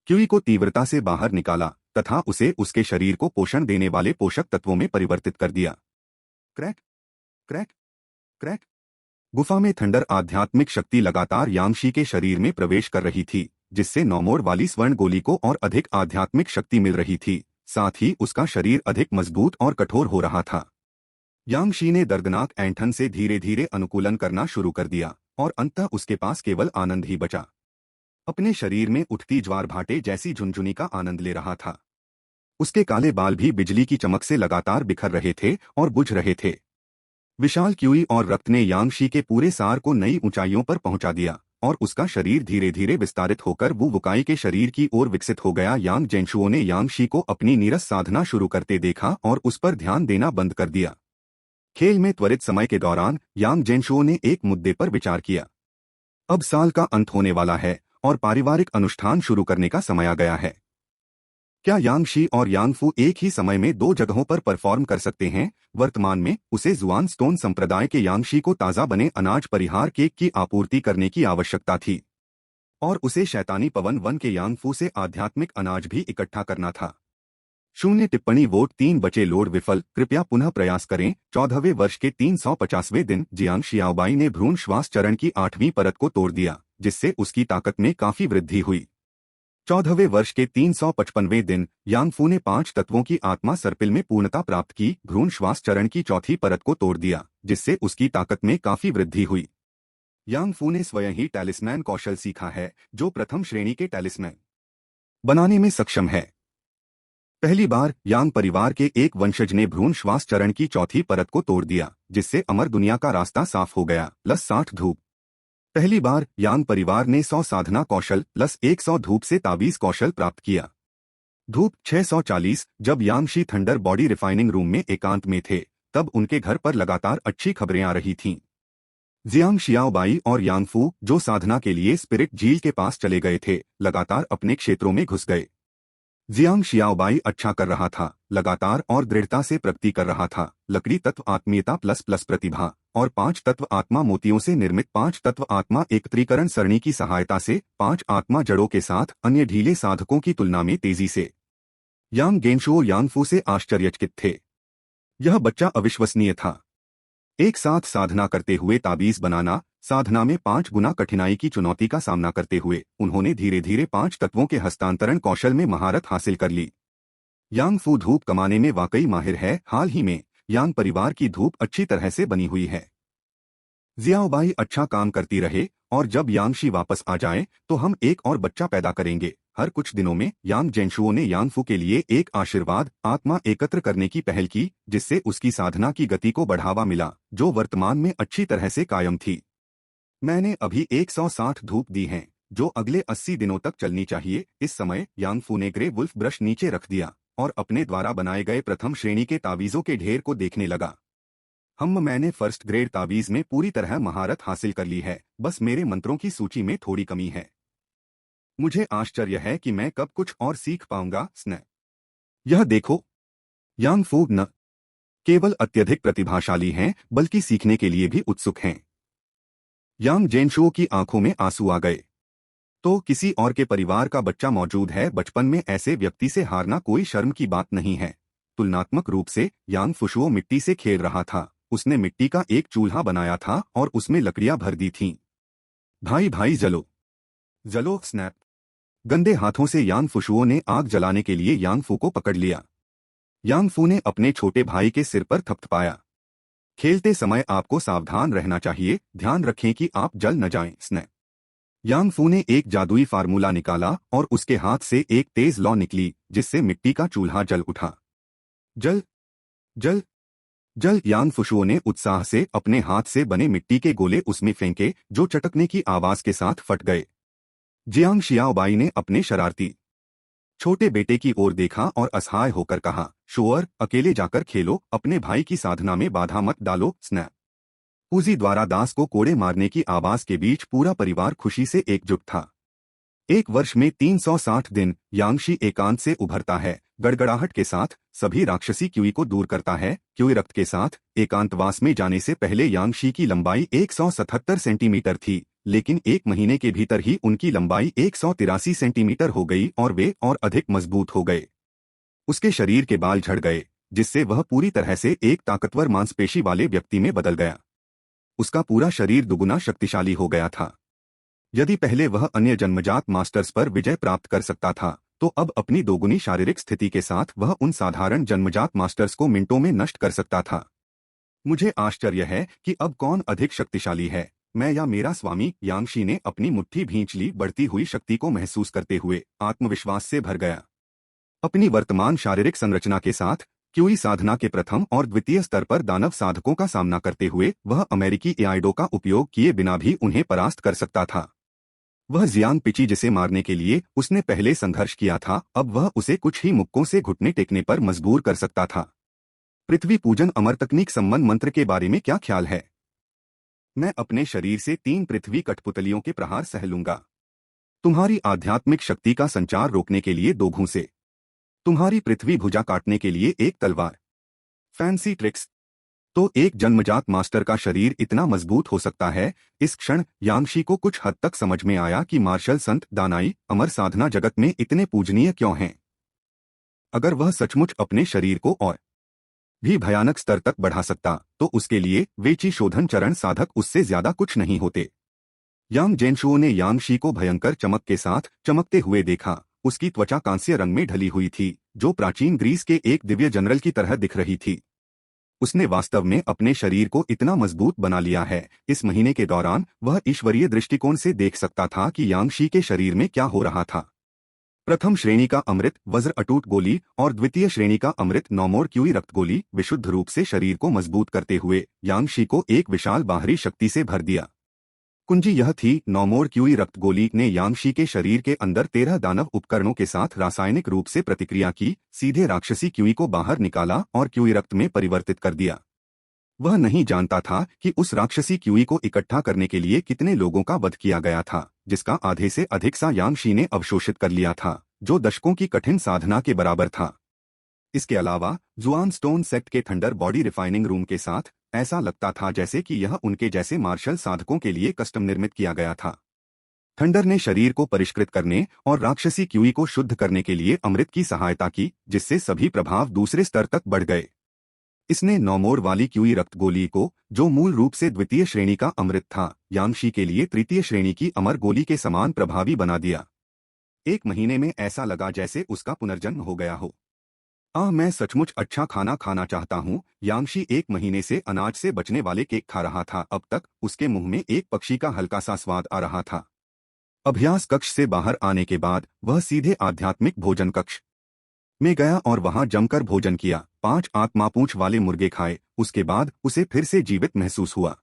क्यूई को तीव्रता से बाहर निकाला तथा उसे उसके शरीर को पोषण देने वाले पोषक तत्वों में परिवर्तित कर दिया। Crack crack crack. गुफा में थंडर आध्यात्मिक शक्ति लगातार यांगशी के शरीर में प्रवेश कर रही थी, जिससे नौमोर वाली स्वर्ण गोली को और अधिक आध्यात्मिक शक्ति मिल रही थी। साथ ही उसका शरीर अधिक मजबूत और कठोर हो रहा था। यांगशी ने दर्दनाक ऐंठन से धीरे धीरे अनुकूलन करना शुरू कर दिया और अंततः उसके पास केवल आनंद ही बचा। अपने शरीर में उठती ज्वार भाटे जैसी झुनझुनी का आनंद ले रहा था। उसके काले बाल भी बिजली की चमक से लगातार बिखर रहे थे और बुझ रहे थे। विशाल क्यूई और रक्त ने यांगशी के पूरे सार को नई ऊंचाइयों पर पहुंचा दिया और उसका शरीर धीरे धीरे विस्तारित होकर वू वुकाई के शरीर की ओर विकसित हो गया। यांग जेंशुओ ने यांगशी को अपनी नीरस साधना शुरू करते देखा और उस पर ध्यान देना बंद कर दिया। खेल में त्वरित समय के दौरान यांग जेनशुओ ने एक मुद्दे पर विचार किया। अब साल का अंत होने वाला है और पारिवारिक अनुष्ठान शुरू करने का समय आ गया है। क्या यांगशी और यांगफू एक ही समय में दो जगहों पर परफॉर्म कर सकते हैं? वर्तमान में उसे जुआन स्टोन संप्रदाय के यांगशी को ताज़ा बने अनाज परिहार केक की आपूर्ति करने की आवश्यकता थी और उसे शैतानी पवन वन के यांगफू से आध्यात्मिक अनाज भी इकट्ठा करना था। 0 वोट 3 बचे लोड विफल। कृपया पुनः प्रयास करें। 14वें वर्ष के 350वें दिन जियांग शियाओबाई ने भ्रूण श्वास चरण की 8वीं परत को तोड़ दिया, जिससे उसकी ताकत में काफी वृद्धि हुई। 14वें वर्ष के 355वें दिन यांगफू ने 5 तत्वों की आत्मा सर्पिल में पूर्णता प्राप्त की, भ्रूण श्वास चरण की 4थी परत को तोड़ दिया, जिससे उसकी ताकत में काफी वृद्धि हुई। यांगफू ने स्वयं ही टैलिस्मैन कौशल सीखा है, जो प्रथम श्रेणी के टैलिस्मैन बनाने में सक्षम है। पहली बार यांग परिवार के एक वंशज ने भ्रूण श्वास चरण की 4थी परत को तोड़ दिया, जिससे अमर दुनिया का रास्ता साफ हो गया। +60 धूप। पहली बार यांग परिवार ने 100 साधना कौशल +100 धूप से ताबीज कौशल प्राप्त किया। धूप 640। जब यांगशी थंडर बॉडी रिफाइनिंग रूम में एकांत में थे, तब उनके घर पर लगातार अच्छी खबरें आ रही थीं। जियांग शियाओबाई और यांगफू, जो साधना के लिए स्पिरिट झील के पास चले गए थे, लगातार अपने क्षेत्रों में घुस गए। जियांग शियाओबाई अच्छा कर रहा था, लगातार और दृढ़ता से प्रगति कर रहा था। लकड़ी तत्व आत्मीयता ++ प्रतिभा और 5 तत्व आत्मा मोतियों से निर्मित 5 तत्व आत्मा एकत्रीकरण सरणी की सहायता से 5 आत्मा जड़ों के साथ अन्य ढीले साधकों की तुलना में तेजी से यांग गेनशुओ यांगफू से आश्चर्यचकित थे। यह बच्चा अविश्वसनीय था। एक साथ साधना करते हुए ताबीज बनाना, साधना में 5 गुना कठिनाई की चुनौती का सामना करते हुए उन्होंने धीरे धीरे 5 तत्वों के हस्तांतरण कौशल में महारत हासिल कर ली। यांगफू धूप कमाने में वाकई माहिर है। हाल ही में यांग परिवार की धूप अच्छी तरह से बनी हुई है। जियाओबाई अच्छा काम करती रहे और जब यांगशी वापस आ जाए तो हम एक और बच्चा पैदा करेंगे। हर कुछ दिनों में यांग जेनशुओ ने यांगफू के लिए एक आशीर्वाद आत्मा एकत्र करने की पहल की, जिससे उसकी साधना की गति को बढ़ावा मिला, जो वर्तमान में अच्छी तरह से कायम थी। मैंने अभी 160 धूप दी हैं, जो अगले 80 दिनों तक चलनी चाहिए। इस समय यांगफू ने ग्रे वुल्फ ब्रश नीचे रख दिया और अपने द्वारा बनाए गए प्रथम श्रेणी के ताबीजों के ढेर को देखने लगा। मैंने फर्स्ट ग्रेड ताबीज में पूरी तरह महारत हासिल कर ली है, बस मेरे मंत्रों की सूची में थोड़ी कमी है। मुझे आश्चर्य है कि मैं कब कुछ और सीख पाऊंगा। यह देखो, यांगफू न केवल अत्यधिक प्रतिभाशाली हैं, बल्कि सीखने के लिए भी उत्सुक हैं। यांग जेनशुओ की आंखों में आंसू आ गए। तो किसी और के परिवार का बच्चा मौजूद है। बचपन में ऐसे व्यक्ति से हारना कोई शर्म की बात नहीं है। तुलनात्मक रूप से यांग फुशुओ मिट्टी से खेल रहा था। उसने मिट्टी का एक चूल्हा बनाया था और उसमें लकड़ियां भर दी थीं। भाई भाई जलो जलो। स्नैप। गंदे हाथों से यांग फुशुओ ने आग जलाने के लिए यांगफू को पकड़ लिया। यांगफू ने अपने छोटे भाई के सिर पर थपथपाया। खेलते समय आपको सावधान रहना चाहिए, ध्यान रखें कि आप जल न जाएं। स्नैप। यांगफू ने एक जादुई फार्मूला निकाला और उसके हाथ से एक तेज लौ निकली, जिससे मिट्टी का चूल्हा जल उठा। जल जल जल। यांग फुशुओ ने उत्साह से अपने हाथ से बने मिट्टी के गोले उसमें फेंके, जो चटकने की आवाज के साथ फट गए। जियांग शियाओबाई ने अपने शरारती छोटे बेटे की ओर देखा और असहाय होकर कहा, शोअर, अकेले जाकर खेलो, अपने भाई की साधना में बाधा मत डालो। स्नैप। पूजी द्वारा दास को कोड़े मारने की आवाज के बीच पूरा परिवार खुशी से एकजुट था। एक वर्ष में 360 दिन यांगशी एकांत से उभरता है। गड़गड़ाहट के साथ सभी राक्षसी क्यूई को दूर करता है। क्यूई रक्त के साथ एकांतवास में जाने से पहले यांगशी की लंबाई 177 सेंटीमीटर थी, लेकिन एक महीने के भीतर ही उनकी लंबाई 183 सेंटीमीटर हो गई और वे और अधिक मजबूत हो गए। उसके शरीर के बाल झड़ गए, जिससे वह पूरी तरह से एक ताकतवर मांसपेशी वाले व्यक्ति में बदल गया। उसका पूरा शरीर दुगुना शक्तिशाली हो गया था। यदि पहले वह अन्य जन्मजात मास्टर्स पर विजय प्राप्त कर सकता था, तो अब अपनी दोगुनी शारीरिक स्थिति के साथ वह उन साधारण जन्मजात मास्टर्स को मिनटों में नष्ट कर सकता था। मुझे आश्चर्य है कि अब कौन अधिक शक्तिशाली है, मैं या मेरा स्वामी। यांगशी ने अपनी मुट्ठी भींच ली। बढ़ती हुई शक्ति को महसूस करते हुए आत्मविश्वास से भर गया। अपनी वर्तमान शारीरिक संरचना के साथ क्यूई साधना के प्रथम और द्वितीय स्तर पर दानव साधकों का सामना करते हुए वह अमेरिकी एआईडो का उपयोग किए बिना भी उन्हें परास्त कर सकता था। वह जियांग पिची, जिसे मारने के लिए उसने पहले संघर्ष किया था, अब वह उसे कुछ ही मुक्कों से घुटने टेकने पर मजबूर कर सकता था। पृथ्वी पूजन अमर तकनीक संबंध मंत्र के बारे में क्या ख्याल है? मैं अपने शरीर से 3 पृथ्वी कठपुतलियों के प्रहार सह लूंगा। तुम्हारी आध्यात्मिक शक्ति का संचार रोकने के लिए 2 घूंसे। तुम्हारी पृथ्वी भुजा काटने के लिए 1 तलवार। Fancy tricks. तो एक जन्मजात मास्टर का शरीर इतना मजबूत हो सकता है। इस क्षण यांगशी को कुछ हद तक समझ में आया कि मार्शल संत दानाई अमर साधना जगत में इतने पूजनीय क्यों हैं। अगर वह सचमुच अपने शरीर को और भी भयानक स्तर तक बढ़ा सकता तो उसके लिए वेची शोधन चरण साधक उससे ज्यादा कुछ नहीं होते। यांग जेनशुओ ने यांगशी को भयंकर चमक के साथ चमकते हुए देखा। उसकी त्वचा कांस्य रंग में ढली हुई थी, जो प्राचीन ग्रीस के एक दिव्य जनरल की तरह दिख रही थी। उसने वास्तव में अपने शरीर को इतना मजबूत बना लिया है। इस महीने के दौरान वह ईश्वरीय दृष्टिकोण से देख सकता था कि यांगशी के शरीर में क्या हो रहा था। प्रथम श्रेणी का अमृत वज्र अटूट गोली और द्वितीय श्रेणी का अमृत नौमोर क्यूई रक्त गोली विशुद्ध रूप से शरीर को मजबूत करते हुए यांगशी को एक विशाल बाहरी शक्ति से भर दिया। कुंजी यह थी, नौमोर क्यूई रक्त गोली ने यांगशी के शरीर के अंदर 13 दानव उपकरणों के साथ रासायनिक रूप से प्रतिक्रिया की, सीधे राक्षसी क्यूई को बाहर निकाला और क्यूई रक्त में परिवर्तित कर दिया। वह नहीं जानता था कि उस राक्षसी क्यूई को इकट्ठा करने के लिए कितने लोगों का वध किया गया था, जिसका आधे से अधिक सा यांगशी ने अवशोषित कर लिया था, जो दशकों की कठिन साधना के बराबर था। इसके अलावा जुआन स्टोन सेक्ट के थंडर बॉडी रिफाइनिंग रूम के साथ ऐसा लगता था जैसे कि यह उनके जैसे मार्शल साधकों के लिए कस्टम निर्मित किया गया था। थंडर ने शरीर को परिष्कृत करने और राक्षसी क्यूई को शुद्ध करने के लिए अमृत की सहायता की, जिससे सभी प्रभाव दूसरे स्तर तक बढ़ गए। इसने नौमोर वाली क्यूई रक्त गोली को, जो मूल रूप से द्वितीय श्रेणी का अमृत था, यांगशी के लिए तृतीय श्रेणी की अमर गोली के समान प्रभावी बना दिया। 1 महीने में ऐसा लगा जैसे उसका पुनर्जन्म हो गया हो। मैं सचमुच अच्छा खाना खाना चाहता हूँ। यांगशी 1 महीने से अनाज से बचने वाले केक खा रहा था। अब तक उसके मुंह में एक पक्षी का हल्का सा स्वाद आ रहा था। अभ्यास कक्ष से बाहर आने के बाद वह सीधे आध्यात्मिक भोजन कक्ष में गया और वहां जमकर भोजन किया। 5 आत्मापूंछ वाले मुर्गे खाए। उसके बाद उसे फिर से जीवित महसूस हुआ।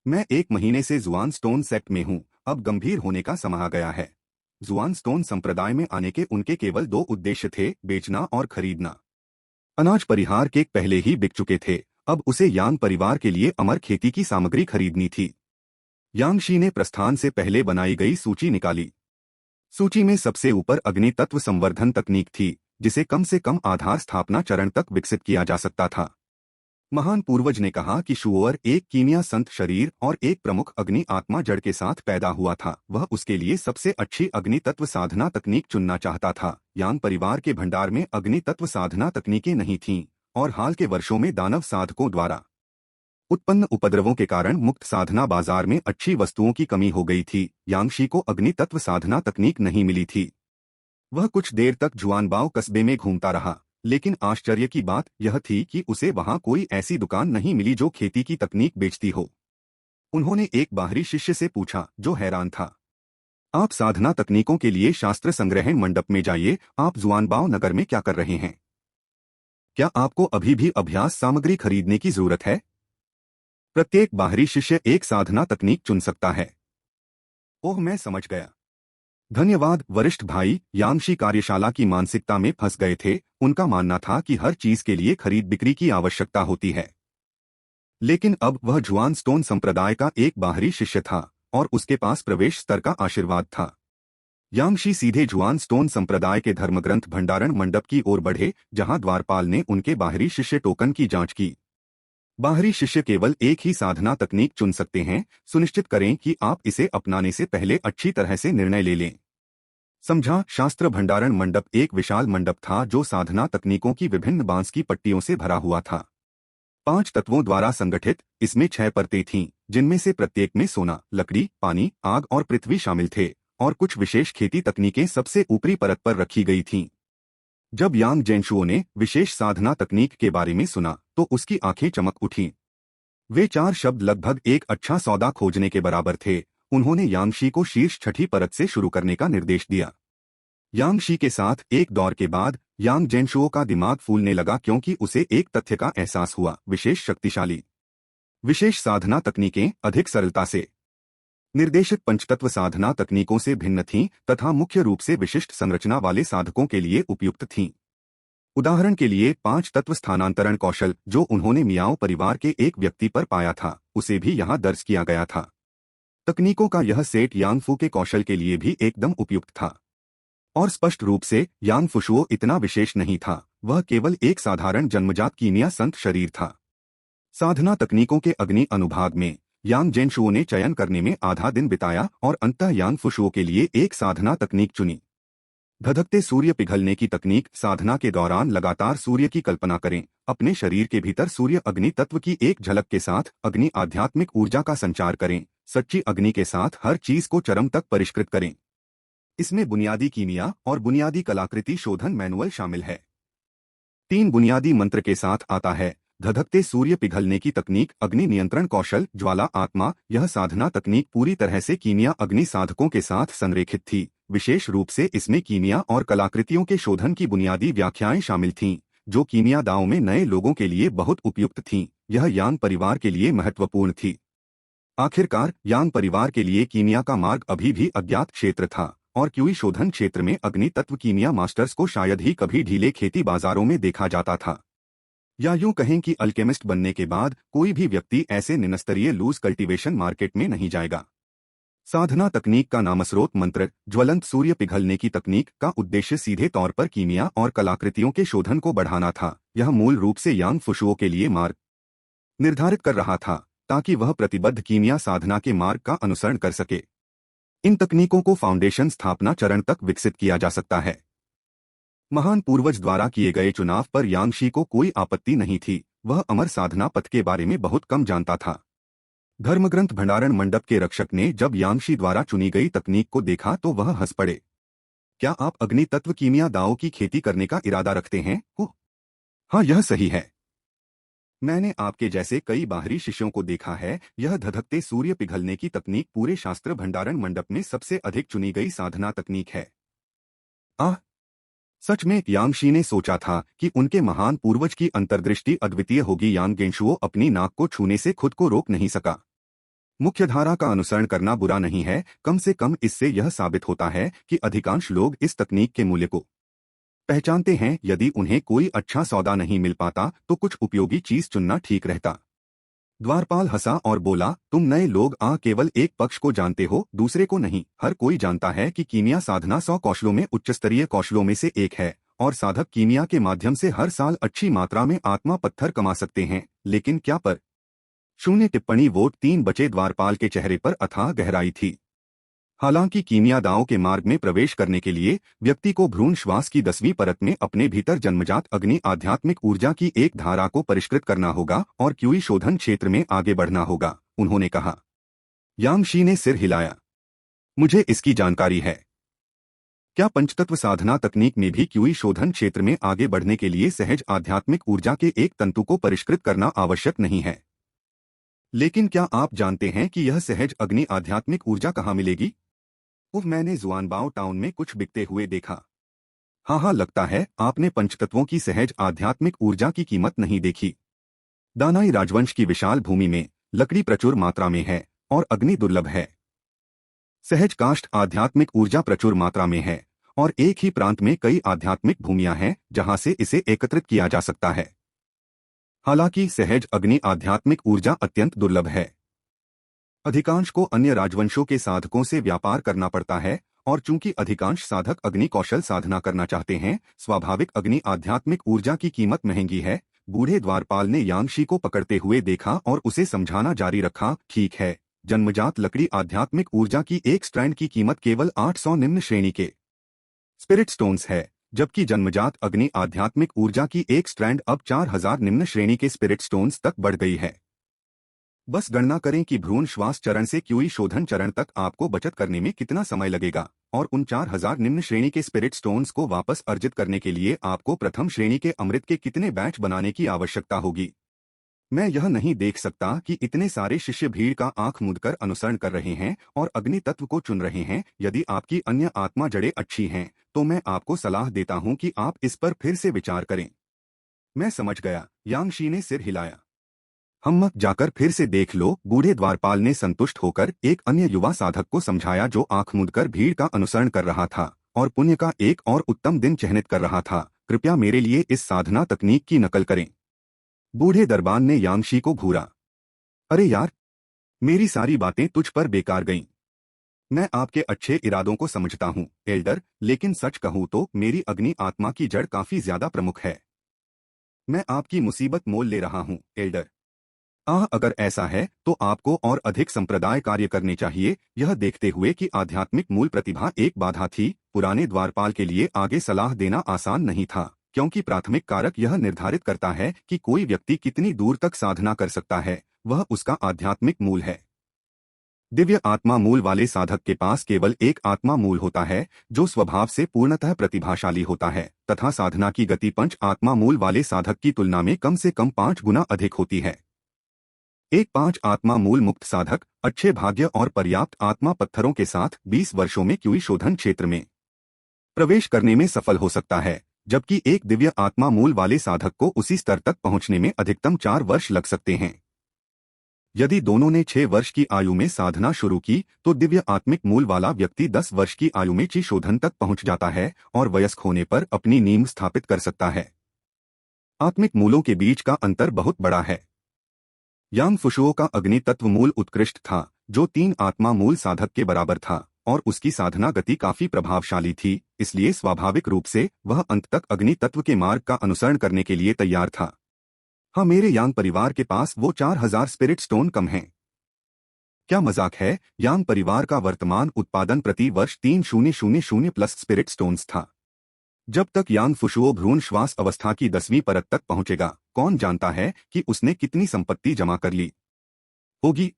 मैं 1 महीने से जुआन स्टोन सेक्ट में हूँ। अब गंभीर होने का समय आ गया है। जुआन स्टोन संप्रदाय में आने के उनके केवल 2 उद्देश्य थे, बेचना और खरीदना। अनाज परिहार केक पहले ही बिक चुके थे। अब उसे यांग परिवार के लिए अमर खेती की सामग्री खरीदनी थी। यांगशी ने प्रस्थान से पहले बनाई गई सूची निकाली। सूची में सबसे ऊपर अग्नि तत्व संवर्धन तकनीक थी, जिसे कम से कम आधार स्थापना चरण तक विकसित किया जा सकता था। महान पूर्वज ने कहा कि शुओर एक कीमिया संत शरीर और एक प्रमुख अग्नि आत्मा जड़ के साथ पैदा हुआ था। वह उसके लिए सबसे अच्छी अग्नि तत्व साधना तकनीक चुनना चाहता था। यांग परिवार के भंडार में अग्नि तत्व साधना तकनीकें नहीं थीं, और हाल के वर्षों में दानव साधकों द्वारा उत्पन्न उपद्रवों के कारण मुक्त साधना बाजार में अच्छी वस्तुओं की कमी हो गई थी। यांगशी को अग्नि तत्व साधना तकनीक नहीं मिली थी। वह कुछ देर तक जुआनबाओ कस्बे में घूमता रहा, लेकिन आश्चर्य की बात यह थी कि उसे वहां कोई ऐसी दुकान नहीं मिली जो खेती की तकनीक बेचती हो। उन्होंने एक बाहरी शिष्य से पूछा, जो हैरान था। आप साधना तकनीकों के लिए शास्त्र संग्रहण मंडप में जाइए। आप जुआनबाओ नगर में क्या कर रहे हैं? क्या आपको अभी भी अभ्यास सामग्री खरीदने की जरूरत है? प्रत्येक बाहरी शिष्य एक साधना तकनीक चुन सकता है। ओह, मैं समझ गया। धन्यवाद वरिष्ठ भाई। यांगशी कार्यशाला की मानसिकता में फंस गए थे। उनका मानना था कि हर चीज के लिए खरीद बिक्री की आवश्यकता होती है। लेकिन अब वह जुआन स्टोन संप्रदाय का एक बाहरी शिष्य था और उसके पास प्रवेश स्तर का आशीर्वाद था। यांगशी सीधे जुआन स्टोन संप्रदाय के धर्मग्रंथ भंडारण मंडप की ओर बढ़े, जहां द्वारपाल ने उनके बाहरी शिष्य टोकन की जांच की। बाहरी शिष्य केवल एक ही साधना तकनीक चुन सकते हैं। सुनिश्चित करें कि आप इसे अपनाने से पहले अच्छी तरह से निर्णय ले लें। समझा। शास्त्र भंडारण मंडप एक विशाल मंडप था जो साधना तकनीकों की विभिन्न बांस की पट्टियों से भरा हुआ था। 5 तत्वों द्वारा संगठित, इसमें 6 परतें थीं, जिनमें से प्रत्येक में सोना, लकड़ी, पानी, आग और पृथ्वी शामिल थे, और कुछ विशेष खेती तकनीकें सबसे ऊपरी परत पर रखी गई थीं। जब यांग जेनशुओ ने विशेष साधना तकनीक के बारे में सुना तो उसकी आंखें चमक उठीं। वे 4 शब्द लगभग एक अच्छा सौदा खोजने के बराबर थे। उन्होंने यांगशी को शीर्ष 6ठी परत से शुरू करने का निर्देश दिया। यांगशी के साथ एक दौर के बाद यांग जेनशुओ का दिमाग फूलने लगा, क्योंकि उसे एक तथ्य का एहसास हुआ। विशेष शक्तिशाली विशेष साधना तकनीकें अधिक सरलता से निर्देशित पंचतत्व साधना तकनीकों से भिन्न थीं तथा मुख्य रूप से विशिष्ट संरचना वाले साधकों के लिए उपयुक्त थीं। उदाहरण के लिए 5 तत्व स्थानांतरण कौशल जो उन्होंने मियाओ परिवार के एक व्यक्ति पर पाया था, उसे भी यहाँ दर्ज किया गया था। तकनीकों का यह सेट यांग फू के कौशल के लिए भी एकदम उपयुक्त था। और स्पष्ट रूप से यांग फुशुओ इतना विशेष नहीं था, वह केवल एक साधारण जन्मजात कीमिया संत शरीर था। साधना तकनीकों के अग्नि अनुभाग में यांग जेनशुओ ने चयन करने में आधा दिन बिताया और अंततः यांग फुशुओ के लिए एक साधना तकनीक चुनी। धधकते सूर्य पिघलने की तकनीक। साधना के दौरान लगातार सूर्य की कल्पना करें, अपने शरीर के भीतर सूर्य अग्नि तत्व की एक झलक के साथ अग्नि आध्यात्मिक ऊर्जा का संचार करें, सच्ची अग्नि के साथ हर चीज को चरम तक परिष्कृत करें। इसमें बुनियादी कीमिया और बुनियादी कलाकृति शोधन मैनुअल शामिल है। 3 बुनियादी मंत्र के साथ आता है। धधकते सूर्य पिघलने की तकनीक, अग्नि नियंत्रण कौशल, ज्वाला आत्मा। यह साधना तकनीक पूरी तरह से कीमिया अग्नि साधकों के साथ संरेखित थी। विशेष रूप से इसमें कीमिया और कलाकृतियों के शोधन की बुनियादी व्याख्याएं शामिल थीं, जो कीमिया दांव में नए लोगों के लिए बहुत उपयुक्त थीं। यह यांग परिवार के लिए महत्वपूर्ण थी। आखिरकार यांग परिवार के लिए कीमिया का मार्ग अभी भी अज्ञात क्षेत्र था और क्यूई शोधन क्षेत्र में अग्नि तत्व कीमिया मास्टर्स को शायद ही कभी ढीले खेती बाजारों में देखा जाता था। या यूं कहें कि अल्केमिस्ट बनने के बाद कोई भी व्यक्ति ऐसे निम्नस्तरीय लूज कल्टीवेशन मार्केट में नहीं जाएगा। साधना तकनीक का नामस्रोत मंत्र, ज्वलंत सूर्य पिघलने की तकनीक का उद्देश्य सीधे तौर पर कीमिया और कलाकृतियों के शोधन को बढ़ाना था। यह मूल रूप से यांग फुशुओ के लिए मार्ग निर्धारित कर रहा था ताकि वह प्रतिबद्ध कीमिया साधना के मार्ग का अनुसरण कर सके। इन तकनीकों को फाउंडेशन स्थापना चरण तक विकसित किया जा सकता है। महान पूर्वज द्वारा किए गए चुनाव पर यांगशी को कोई आपत्ति नहीं थी। वह अमर साधना पथ के बारे में बहुत कम जानता था। धर्मग्रंथ भंडारण मंडप के रक्षक ने जब यांगशी द्वारा चुनी गई तकनीक को देखा तो वह हंस पड़े। क्या आप अग्नि तत्व कीमिया दाओ की खेती करने का इरादा रखते हैं? हाँ, यह सही है। मैंने आपके जैसे कई बाहरी शिष्यों को देखा है। यह धधकते सूर्य पिघलने की तकनीक पूरे शास्त्र भंडारण मंडप में सबसे अधिक चुनी गई साधना तकनीक है। सच में यांगशी ने सोचा था कि उनके महान पूर्वज की अंतर्दृष्टि अद्वितीय होगी। यांग गेंशुओ अपनी नाक को छूने से खुद को रोक नहीं सका। मुख्यधारा का अनुसरण करना बुरा नहीं है, कम से कम इससे यह साबित होता है कि अधिकांश लोग इस तकनीक के मूल्य को पहचानते हैं। यदि उन्हें कोई अच्छा सौदा नहीं मिल पाता तो कुछ उपयोगी चीज चुनना ठीक रहता। द्वारपाल हंसा और बोला, तुम नए लोग केवल एक पक्ष को जानते हो, दूसरे को नहीं। हर कोई जानता है कि कीमिया साधना 100 कौशलों में उच्चस्तरीय कौशलों में से एक है और साधक कीमिया के माध्यम से हर साल अच्छी मात्रा में आत्मा पत्थर कमा सकते हैं। लेकिन क्या पर? शून्य टिप्पणी वोट 3 बचे। द्वारपाल के चेहरे पर अथाह गहराई थी। हालांकि कीमिया दांव के मार्ग में प्रवेश करने के लिए व्यक्ति को भ्रूण श्वास की 10वीं परत में अपने भीतर जन्मजात अग्नि आध्यात्मिक ऊर्जा की एक धारा को परिष्कृत करना होगा और क्यूई शोधन क्षेत्र में आगे बढ़ना होगा, उन्होंने कहा। यांगशी ने सिर हिलाया। मुझे इसकी जानकारी है। क्या पंचतत्व साधना तकनीक में भी क्यूई शोधन क्षेत्र में आगे बढ़ने के लिए सहज आध्यात्मिक ऊर्जा के एक तंतु को परिष्कृत करना आवश्यक नहीं है? लेकिन क्या आप जानते हैं कि यह सहज अग्नि आध्यात्मिक ऊर्जा कहाँ मिलेगी? मैंने जुआनबाओ टाउन में कुछ बिकते हुए देखा। हाँ, लगता है आपने पंचतत्वों की सहज आध्यात्मिक ऊर्जा की कीमत नहीं देखी। दानाई राजवंश की विशाल भूमि में लकड़ी प्रचुर मात्रा में है और अग्नि दुर्लभ है। सहज काष्ठ आध्यात्मिक ऊर्जा प्रचुर मात्रा में है और एक ही प्रांत में कई आध्यात्मिक भूमियां हैं जहां से इसे एकत्रित किया जा सकता है। हालांकि सहज अग्नि आध्यात्मिक ऊर्जा अत्यंत दुर्लभ है। अधिकांश को अन्य राजवंशों के साधकों से व्यापार करना पड़ता है और चूंकि अधिकांश साधक अग्नि कौशल साधना करना चाहते हैं, स्वाभाविक अग्नि आध्यात्मिक ऊर्जा की कीमत महंगी है। बूढ़े द्वारपाल ने यांगशी को पकड़ते हुए देखा और उसे समझाना जारी रखा। ठीक है, जन्मजात लकड़ी आध्यात्मिक ऊर्जा की एक स्ट्रैंड की कीमत केवल 800 निम्न श्रेणी के स्पिरिट स्टोन्स है, जबकि जन्मजात अग्नि आध्यात्मिक ऊर्जा की एक स्ट्रैंड अब 4000 निम्न श्रेणी के स्पिरिट स्टोन्स तक बढ़ गई है। बस गणना करें कि भ्रूण श्वास चरण से क्यूई शोधन चरण तक आपको बचत करने में कितना समय लगेगा और उन 4000 निम्न श्रेणी के स्पिरिट स्टोन्स को वापस अर्जित करने के लिए आपको प्रथम श्रेणी के अमृत के कितने बैच बनाने की आवश्यकता होगी। मैं यह नहीं देख सकता कि इतने सारे शिष्य भीड़ का आंख मूंदकर अनुसरण कर रहे हैं और अग्नि तत्व को चुन रहे हैं। यदि आपकी अन्य आत्मा जड़ें अच्छी हैं तो मैं आपको सलाह देता हूं कि आप इस पर फिर से विचार करें। मैं समझ गया, यांगशी ने सिर हिलाया। हम जाकर फिर से देख लो, बूढ़े द्वारपाल ने संतुष्ट होकर एक अन्य युवा साधक को समझाया जो आंख मूंदकर भीड़ का अनुसरण कर रहा था और पुण्य का एक और उत्तम दिन चिह्नित कर रहा था। कृपया मेरे लिए इस साधना तकनीक की नकल करें। बूढ़े दरबान ने यांगशी को घूरा। अरे यार, मेरी सारी बातें तुझ पर बेकार गईं। मैं आपके अच्छे इरादों को समझता हूँ एल्डर, लेकिन सच कहूँ तो मेरी अग्नि आत्मा की जड़ काफी ज्यादा प्रमुख है। मैं आपकी मुसीबत मोल ले रहा हूँ एल्डर। अगर ऐसा है तो आपको और अधिक संप्रदाय कार्य करने चाहिए, यह देखते हुए कि आध्यात्मिक मूल प्रतिभा एक बाधा थी। पुराने द्वारपाल के लिए आगे सलाह देना आसान नहीं था, क्योंकि प्राथमिक कारक यह निर्धारित करता है कि कोई व्यक्ति कितनी दूर तक साधना कर सकता है, वह उसका आध्यात्मिक मूल है। दिव्य आत्मा मूल वाले साधक के पास केवल एक आत्मा मूल होता है, जो स्वभाव से पूर्णतः प्रतिभाशाली होता है, तथा साधना की गति पंच आत्मा मूल वाले साधक की तुलना में कम से कम 5 गुना अधिक होती है। एक 5 आत्मा मूल मुक्त साधक अच्छे भाग्य और पर्याप्त आत्मा पत्थरों के साथ 20 वर्षों में क्यूई शोधन क्षेत्र में प्रवेश करने में सफल हो सकता है, जबकि एक दिव्य आत्मा मूल वाले साधक को उसी स्तर तक पहुंचने में अधिकतम 4 वर्ष लग सकते हैं। यदि दोनों ने 6 वर्ष की आयु में साधना शुरू की तो दिव्य आत्मिक मूल वाला व्यक्ति 10 वर्ष की आयु में ची शोधन तक पहुंच जाता है और वयस्क होने पर अपनी नींव स्थापित कर सकता है। आत्मिक मूलों के बीच का अंतर बहुत बड़ा है। यांग फुशुओ का अग्नि तत्व मूल उत्कृष्ट था, जो 3 आत्मा मूल साधक के बराबर था, और उसकी साधना गति काफी प्रभावशाली थी, इसलिए स्वाभाविक रूप से वह अंत तक अग्नि तत्व के मार्ग का अनुसरण करने के लिए तैयार था। हाँ, मेरे यांग परिवार के पास वो 4000 स्पिरिट स्टोन कम हैं। क्या मजाक है? यांग परिवार का वर्तमान उत्पादन प्रति वर्ष 3000 प्लस स्पिरिट स्टोन्स था। जब तक यांग फुशुओ भ्रूण श्वास अवस्था की 10वीं परत तक पहुंचेगा, कौन जानता है कि उसने कितनी संपत्ति जमा कर ली होगी।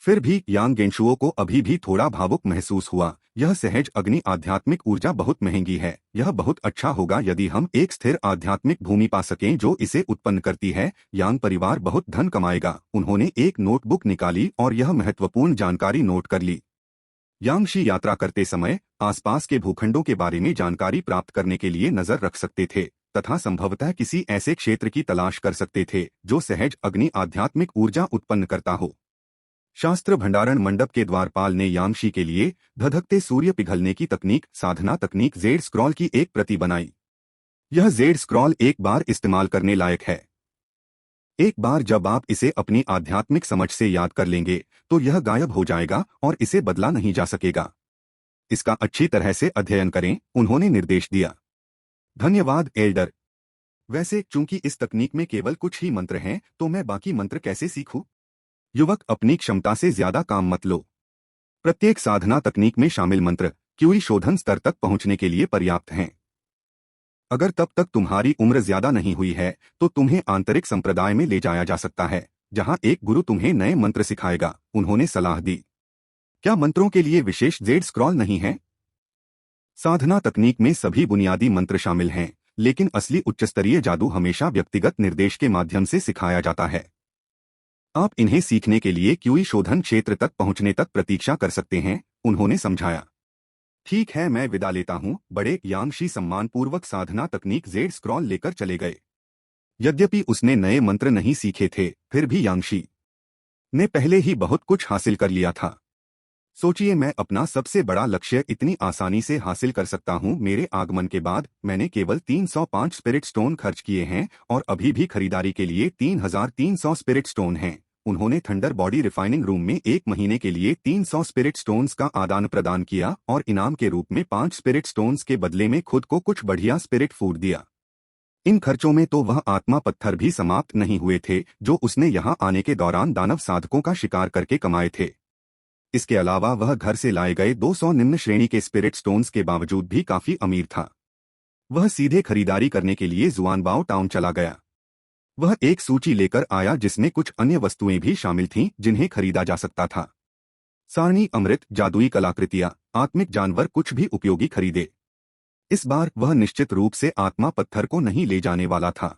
फिर भी यांग गेंशुओ को अभी भी थोड़ा भावुक महसूस हुआ। यह सहज अग्नि आध्यात्मिक ऊर्जा बहुत महंगी है। यह बहुत अच्छा होगा यदि हम एक स्थिर आध्यात्मिक भूमि पा सकें जो इसे उत्पन्न करती है। यांग परिवार बहुत धन कमाएगा। उन्होंने एक नोटबुक निकाली और यह महत्वपूर्ण जानकारी नोट कर ली। यांगशी यात्रा करते समय आसपास के भूखंडों के बारे में जानकारी प्राप्त करने के लिए नजर रख सकते थे, तथा संभवतः किसी ऐसे क्षेत्र की तलाश कर सकते थे जो सहज अग्नि आध्यात्मिक ऊर्जा उत्पन्न करता हो। शास्त्र भंडारण मंडप के द्वारपाल ने यांगशी के लिए धधकते सूर्य पिघलने की तकनीक साधना तकनीक जेड स्क्रॉल की एक प्रति बनाई। यह जेड स्क्रॉल एक बार इस्तेमाल करने लायक है। एक बार जब आप इसे अपनी आध्यात्मिक समझ से याद कर लेंगे तो यह गायब हो जाएगा और इसे बदला नहीं जा सकेगा। इसका अच्छी तरह से अध्ययन करें, उन्होंने निर्देश दिया। धन्यवाद एल्डर। वैसे चूंकि इस तकनीक में केवल कुछ ही मंत्र हैं, तो मैं बाकी मंत्र कैसे सीखूं? युवक, अपनी क्षमता से ज्यादा काम मत लो। प्रत्येक साधना तकनीक में शामिल मंत्र क्यूई शोधन स्तर तक पहुंचने के लिए पर्याप्त हैं। अगर तब तक तुम्हारी उम्र ज्यादा नहीं हुई है तो तुम्हें आंतरिक संप्रदाय में ले जाया जा सकता है, जहां एक गुरु तुम्हें नए मंत्र सिखाएगा, उन्होंने सलाह दी। क्या मंत्रों के लिए विशेष जेड स्क्रॉल नहीं है? साधना तकनीक में सभी बुनियादी मंत्र शामिल हैं, लेकिन असली उच्चस्तरीय जादू हमेशा व्यक्तिगत निर्देश के माध्यम से सिखाया जाता है। आप इन्हें सीखने के लिए क्यूई शोधन क्षेत्र तक पहुंचने तक प्रतीक्षा कर सकते हैं, उन्होंने समझाया। ठीक है, मैं विदा लेता हूं। बड़े यांगशी सम्मानपूर्वक साधना तकनीक जेड स्क्रॉल लेकर चले गए। यद्यपि उसने नए मंत्र नहीं सीखे थे, फिर भी यांगशी ने पहले ही बहुत कुछ हासिल कर लिया था। सोचिए, मैं अपना सबसे बड़ा लक्ष्य इतनी आसानी से हासिल कर सकता हूं। मेरे आगमन के बाद मैंने केवल 305 स्पिरिट स्टोन खर्च किए हैं और अभी भी खरीदारी के लिए 3300 स्पिरिट स्टोन हैं। उन्होंने थंडर बॉडी रिफाइनिंग रूम में 1 महीने के लिए 300 स्पिरिट स्टोन्स का आदान प्रदान किया और इनाम के रूप में 5 स्पिरिट स्टोन्स के बदले में खुद को कुछ बढ़िया स्पिरिट फूड दिया। इन खर्चों में तो वह आत्मा पत्थर भी समाप्त नहीं हुए थे जो उसने यहाँ आने के दौरान दानव साधकों का शिकार करके कमाए थे। इसके अलावा वह घर से लाए गए 200 निम्न श्रेणी के स्पिरिट स्टोन्स के बावजूद भी काफी अमीर था। वह सीधे खरीदारी करने के लिए जुआनबाओ टाउन चला गया। वह एक सूची लेकर आया जिसमें कुछ अन्य वस्तुएं भी शामिल थीं जिन्हें खरीदा जा सकता था। सारणी, अमृत, जादुई कलाकृतियां, आत्मिक जानवर, कुछ भी उपयोगी खरीदे। इस बार वह निश्चित रूप से आत्मा पत्थर को नहीं ले जाने वाला था।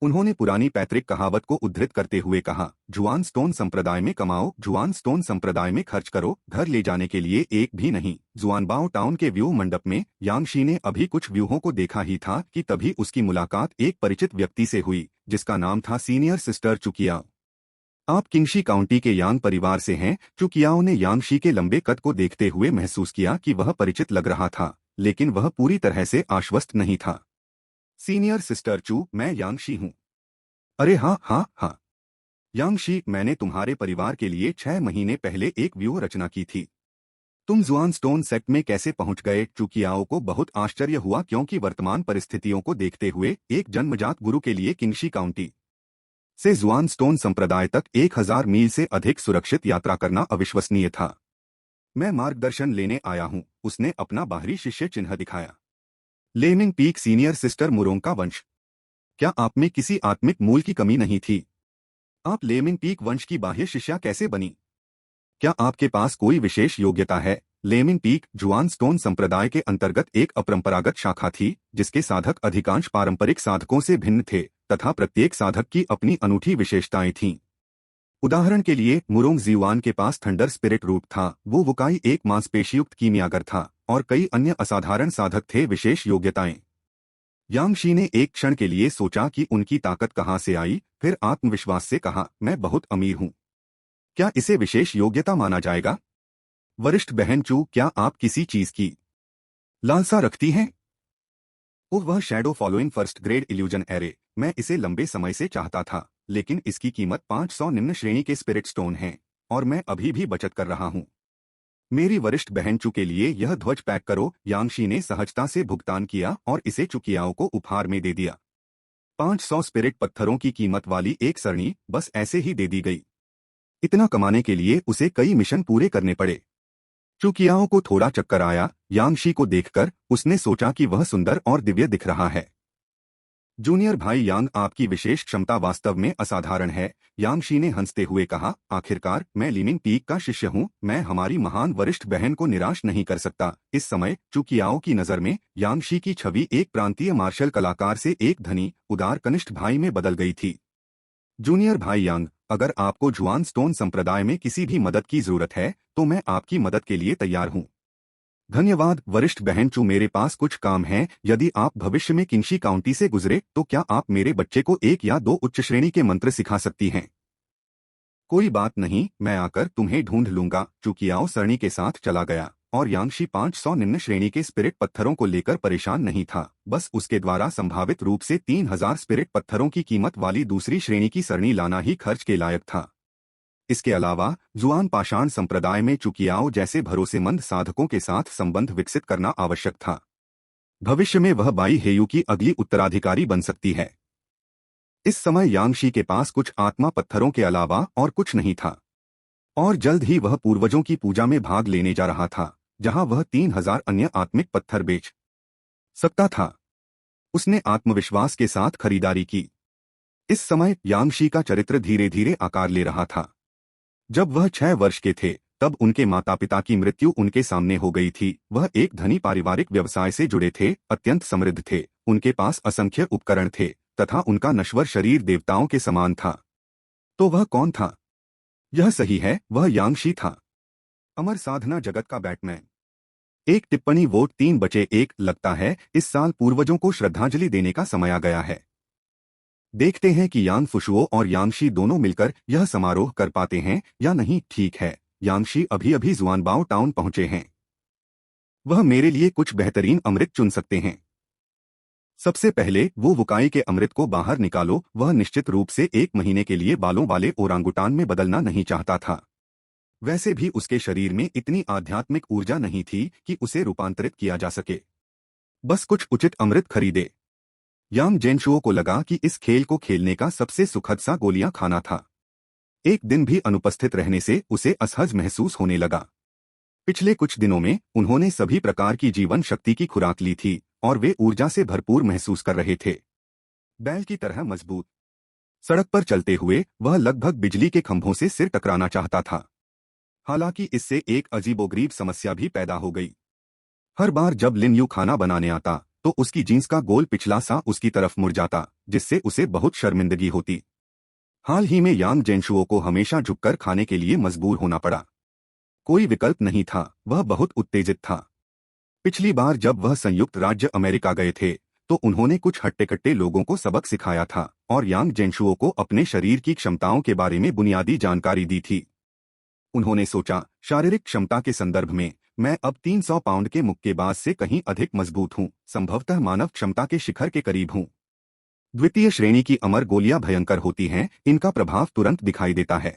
उन्होंने पुरानी पैतृक कहावत को उद्धृत करते हुए कहा, जुआन स्टोन संप्रदाय में कमाओ, जुआन स्टोन संप्रदाय में खर्च करो, घर ले जाने के लिए एक भी नहीं। जुआनबाओ टाउन के व्यू मंडप में यांगशी ने अभी कुछ व्यूहों को देखा ही था कि तभी उसकी मुलाकात एक परिचित व्यक्ति से हुई जिसका नाम था सीनियर सिस्टर चुकियाओ। आप किंगशी काउंटी के यांग परिवार से हैं? चुकियाओ ने यांगशी के लंबे कद को देखते हुए महसूस किया कि वह परिचित लग रहा था, लेकिन वह पूरी तरह से आश्वस्त नहीं था। सीनियर सिस्टर चू, मैं यांगशी हूँ। अरे हाँ हाँ हाँ, यांगशी, मैंने तुम्हारे परिवार के लिए 6 महीने पहले एक व्यूह रचना की थी। तुम जुआन स्टोन सेक्ट में कैसे पहुंच गए? चुकियाओ को बहुत आश्चर्य हुआ क्योंकि वर्तमान परिस्थितियों को देखते हुए एक जन्मजात गुरु के लिए किंशी काउंटी से जुआन स्टोन संप्रदाय तक 1000 मील से अधिक सुरक्षित यात्रा करना अविश्वसनीय था। मैं मार्गदर्शन लेने आया हूं, उसने अपना बाहरी शिष्य चिन्ह दिखाया। लेमिंग पीक सीनियर सिस्टर मुरोंग का वंश। क्या आप में किसी आत्मिक मूल की कमी नहीं थी? आप लेमिंग पीक वंश की बाह्य शिष्या कैसे बनी? क्या आपके पास कोई विशेष योग्यता है? लेमिंग पीक जुआन स्टोन संप्रदाय के अंतर्गत एक अपरंपरागत शाखा थी जिसके साधक अधिकांश पारंपरिक साधकों से भिन्न थे तथा प्रत्येक साधक की अपनी अनूठी विशेषताएं थीं। उदाहरण के लिए मुरोंग जीवान के पास थंडर स्पिरिट रूप था, वो वुकाई एक मांसपेशीयुक्त कीमियागर था और कई अन्य असाधारण साधक थे। विशेष योग्यताएं। यांगशी ने एक क्षण के लिए सोचा कि उनकी ताकत कहाँ से आई, फिर आत्मविश्वास से कहा, मैं बहुत अमीर हूँ। क्या इसे विशेष योग्यता माना जाएगा? वरिष्ठ बहन चू, क्या आप किसी चीज की लालसा रखती हैं? ओह, वह shadow following first grade illusion array. मैं इसे लंबे समय से चाहता था, लेकिन इसकी कीमत 500 निम्न श्रेणी के स्पिरिट स्टोन है और मैं अभी भी बचत कर रहा हूँ। मेरी वरिष्ठ बहन चू के लिए यह ध्वज पैक करो। यांगशी ने सहजता से भुगतान किया और इसे चुकियाओं को उपहार में दे दिया। 500 स्पिरिट पत्थरों की कीमत वाली एक सरणी बस ऐसे ही दे दी गई। इतना कमाने के लिए उसे कई मिशन पूरे करने पड़े। चुकियाओं को थोड़ा चक्कर आया। यांगशी को देखकर उसने सोचा कि वह सुंदर और दिव्य दिख रहा है। जूनियर भाई यांग, आपकी विशेष क्षमता वास्तव में असाधारण है, यांगशी ने हंसते हुए कहा। आखिरकार मैं लीमिंग पीक का शिष्य हूँ, मैं हमारी महान वरिष्ठ बहन को निराश नहीं कर सकता। इस समय चुकियाओ की नज़र में यांगशी की छवि एक प्रांतीय मार्शल कलाकार से एक धनी उदार कनिष्ठ भाई में बदल गई थी। जूनियर भाई यांग, अगर आपको जुआन स्टोन संप्रदाय में किसी भी मदद की जरूरत है तो मैं आपकी मदद के लिए तैयार हूँ। धन्यवाद वरिष्ठ बहन चू, मेरे पास कुछ काम है। यदि आप भविष्य में किंशी काउंटी से गुजरे तो क्या आप मेरे बच्चे को 1 या 2 उच्च श्रेणी के मंत्र सिखा सकती हैं? कोई बात नहीं, मैं आकर तुम्हें ढूंढ लूंगा। चुकियाओ सरणी के साथ चला गया और यांगशी 500 निम्न श्रेणी के स्पिरिट पत्थरों को लेकर परेशान नहीं था। बस उसके द्वारा संभावित रूप से 3000 स्पिरिट पत्थरों की कीमत वाली दूसरी श्रेणी की सरणी लाना ही खर्च के लायक था। इसके अलावा जुआन पाषाण संप्रदाय में चुकियाओ जैसे भरोसेमंद साधकों के साथ संबंध विकसित करना आवश्यक था। भविष्य में वह बाई हेयू की अगली उत्तराधिकारी बन सकती है। इस समय यांगशी के पास कुछ आत्मा पत्थरों के अलावा और कुछ नहीं था और जल्द ही वह पूर्वजों की पूजा में भाग लेने जा रहा था जहां वह 3000 अन्य आत्मिक पत्थर बेच सकता था। उसने आत्मविश्वास के साथ खरीदारी की। इस समय यांगशी का चरित्र धीरे धीरे आकार ले रहा था। जब वह 6 वर्ष के थे तब उनके माता पिता की मृत्यु उनके सामने हो गई थी। वह एक धनी पारिवारिक व्यवसाय से जुड़े थे, अत्यंत समृद्ध थे, उनके पास असंख्य उपकरण थे तथा उनका नश्वर शरीर देवताओं के समान था। तो वह कौन था? यह सही है, वह यांगशी था, अमर साधना जगत का बैटमैन। एक टिप्पणी वोट 3/1। लगता है इस साल पूर्वजों को श्रद्धांजलि देने का समय आ गया है। देखते हैं कि यांग फुशुओ और यांगशी दोनों मिलकर यह समारोह कर पाते हैं या नहीं। ठीक है, यांगशी अभी अभी जुआनबाओ टाउन पहुंचे हैं। वह मेरे लिए कुछ बेहतरीन अमृत चुन सकते हैं। सबसे पहले वो वुकाई के अमृत को बाहर निकालो। वह निश्चित रूप से 1 महीने के लिए बालों वाले ओरांगुटान में बदलना नहीं चाहता था। वैसे भी उसके शरीर में इतनी आध्यात्मिक ऊर्जा नहीं थी कि उसे रूपांतरित किया जा सके। बस कुछ उचित अमृत खरीदे। यांग जेनशुओ को लगा कि इस खेल को खेलने का सबसे सुखद सा गोलियां खाना था। एक दिन भी अनुपस्थित रहने से उसे असहज महसूस होने लगा। पिछले कुछ दिनों में उन्होंने सभी प्रकार की जीवन शक्ति की खुराक ली थी और वे ऊर्जा से भरपूर महसूस कर रहे थे, बैल की तरह मजबूत। सड़क पर चलते हुए वह लगभग बिजली के खंभों से सिर टकराना चाहता था। हालांकि इससे एक अजीबोगरीब समस्या भी पैदा हो गई। हर बार जब लिन यू खाना बनाने आता तो उसकी जींस का गोल पिछला सा उसकी तरफ मुड़ जाता, जिससे उसे बहुत शर्मिंदगी होती। हाल ही में यांग जेनशुओ को हमेशा झुककर खाने के लिए मजबूर होना पड़ा। कोई विकल्प नहीं था, वह बहुत उत्तेजित था। पिछली बार जब वह संयुक्त राज्य अमेरिका गए थे तो उन्होंने कुछ हट्टे-कट्टे लोगों को सबक सिखाया था और यांग जेनशुओ को अपने शरीर की क्षमताओं के बारे में बुनियादी जानकारी दी थी। उन्होंने सोचा, शारीरिक क्षमता के संदर्भ में मैं अब 300 पाउंड के मुक्केबाज से कहीं अधिक मजबूत हूँ, संभवतः मानव क्षमता के शिखर के करीब हूँ। द्वितीय श्रेणी की अमर गोलियां भयंकर होती हैं, इनका प्रभाव तुरंत दिखाई देता है।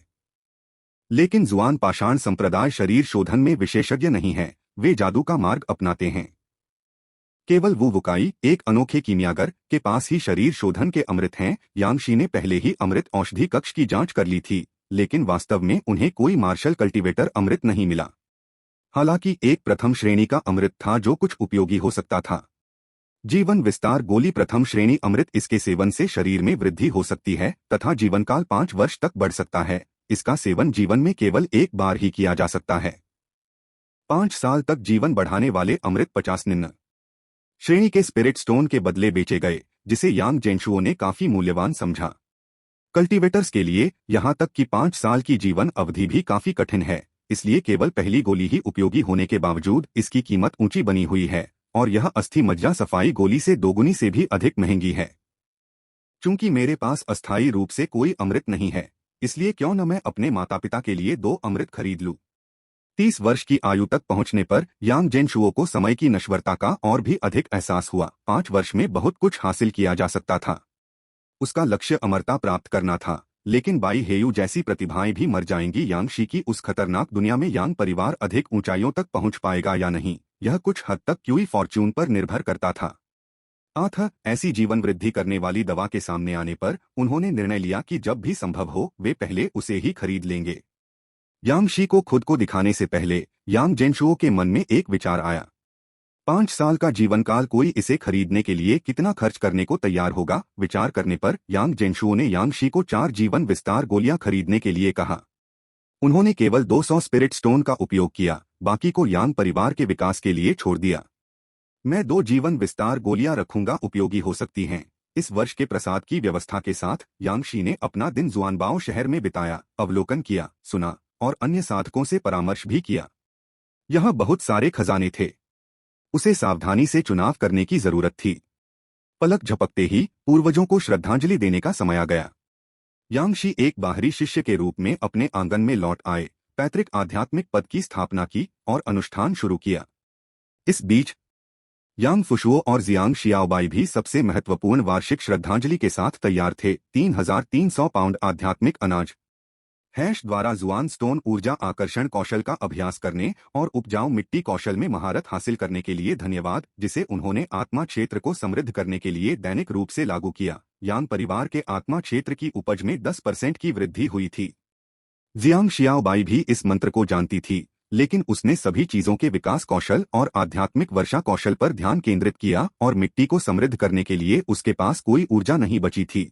लेकिन जुआन पाषाण संप्रदाय शरीर शोधन में विशेषज्ञ नहीं है, वे जादू का मार्ग अपनाते हैं। केवल वो वुकाई, एक अनोखे कीमियागर, के पास ही शरीर शोधन के अमृत हैं। यांगशी ने पहले ही अमृत औषधि कक्ष की जांच कर ली थी, लेकिन वास्तव में उन्हें कोई मार्शल कल्टीवेटर अमृत नहीं मिला। हालांकि एक प्रथम श्रेणी का अमृत था जो कुछ उपयोगी हो सकता था। जीवन विस्तार गोली प्रथम श्रेणी अमृत, इसके सेवन से शरीर में वृद्धि हो सकती है तथा जीवनकाल 5 वर्ष तक बढ़ सकता है। इसका सेवन जीवन में केवल एक बार ही किया जा सकता है। 5 साल तक जीवन बढ़ाने वाले अमृत 50 निम्न श्रेणी के स्पिरिट स्टोन के बदले बेचे गए, जिसे यांग जेनशुओ ने काफी मूल्यवान समझा। कल्टीवेटर्स के लिए यहां तक कि 5 साल की जीवन अवधि भी काफी कठिन है, इसलिए केवल पहली गोली ही उपयोगी होने के बावजूद इसकी कीमत ऊंची बनी हुई है, और यह अस्थि मज्जा सफाई गोली से दोगुनी से भी अधिक महंगी है। चूंकि मेरे पास अस्थायी रूप से कोई अमृत नहीं है, इसलिए क्यों न मैं अपने माता पिता के लिए 2 अमृत खरीद लूं। 30 वर्ष की आयु तक पहुंचने पर यांग जेनशुओ को समय की नश्वरता का और भी अधिक एहसास हुआ। 5 वर्ष में बहुत कुछ हासिल किया जा सकता था। उसका लक्ष्य अमरता प्राप्त करना था, लेकिन बाई हेयू जैसी प्रतिभाएं भी मर जाएंगी। यांगशी की उस खतरनाक दुनिया में यांग परिवार अधिक ऊंचाइयों तक पहुंच पाएगा या नहीं, यह कुछ हद तक क्यूई फॉर्च्यून पर निर्भर करता था। अतः ऐसी जीवन वृद्धि करने वाली दवा के सामने आने पर उन्होंने निर्णय लिया कि जब भी संभव हो वे पहले उसे ही खरीद लेंगे। यांगशी को खुद को दिखाने से पहले यांग जेनशुओ के मन में एक विचार आया। 5 साल का जीवन काल, कोई इसे खरीदने के लिए कितना खर्च करने को तैयार होगा। विचार करने पर यांग जेनशुओ ने यांगशी को 4 जीवन विस्तार गोलियां खरीदने के लिए कहा। उन्होंने केवल 200 स्पिरिट स्टोन का उपयोग किया, बाकी को यांग परिवार के विकास के लिए छोड़ दिया। मैं 2 जीवन विस्तार गोलियां रखूंगा, उपयोगी हो सकती हैं। इस वर्ष के प्रसाद की व्यवस्था के साथ यांगशी ने अपना दिन जुआनबाओ शहर में बिताया, अवलोकन किया, सुना और अन्य साधकों से परामर्श भी किया। यहाँ बहुत सारे खजाने थे, उसे सावधानी से चुनाव करने की जरूरत थी। पलक झपकते ही पूर्वजों को श्रद्धांजलि देने का समय आ गया। यांगशी एक बाहरी शिष्य के रूप में अपने आंगन में लौट आए, पैतृक आध्यात्मिक पद की स्थापना की और अनुष्ठान शुरू किया। इस बीच यांग फुशुओ और जियांग शियाओबाई भी सबसे महत्वपूर्ण वार्षिक श्रद्धांजलि के साथ तैयार थे। 3300 पाउंड आध्यात्मिक अनाज द्वारा जुआन स्टोन ऊर्जा आकर्षण कौशल का अभ्यास करने और उपजाऊ मिट्टी कौशल में महारत हासिल करने के लिए धन्यवाद, जिसे उन्होंने आत्मा क्षेत्र को समृद्ध करने के लिए दैनिक रूप से लागू किया। यांग परिवार के आत्मा क्षेत्र की उपज में 10% की वृद्धि हुई थी। जियांग शियाओबाई भी इस मंत्र को जानती थी, लेकिन उसने सभी चीजों के विकास कौशल और आध्यात्मिक वर्षा कौशल पर ध्यान केंद्रित किया और मिट्टी को समृद्ध करने के लिए उसके पास कोई ऊर्जा नहीं बची थी।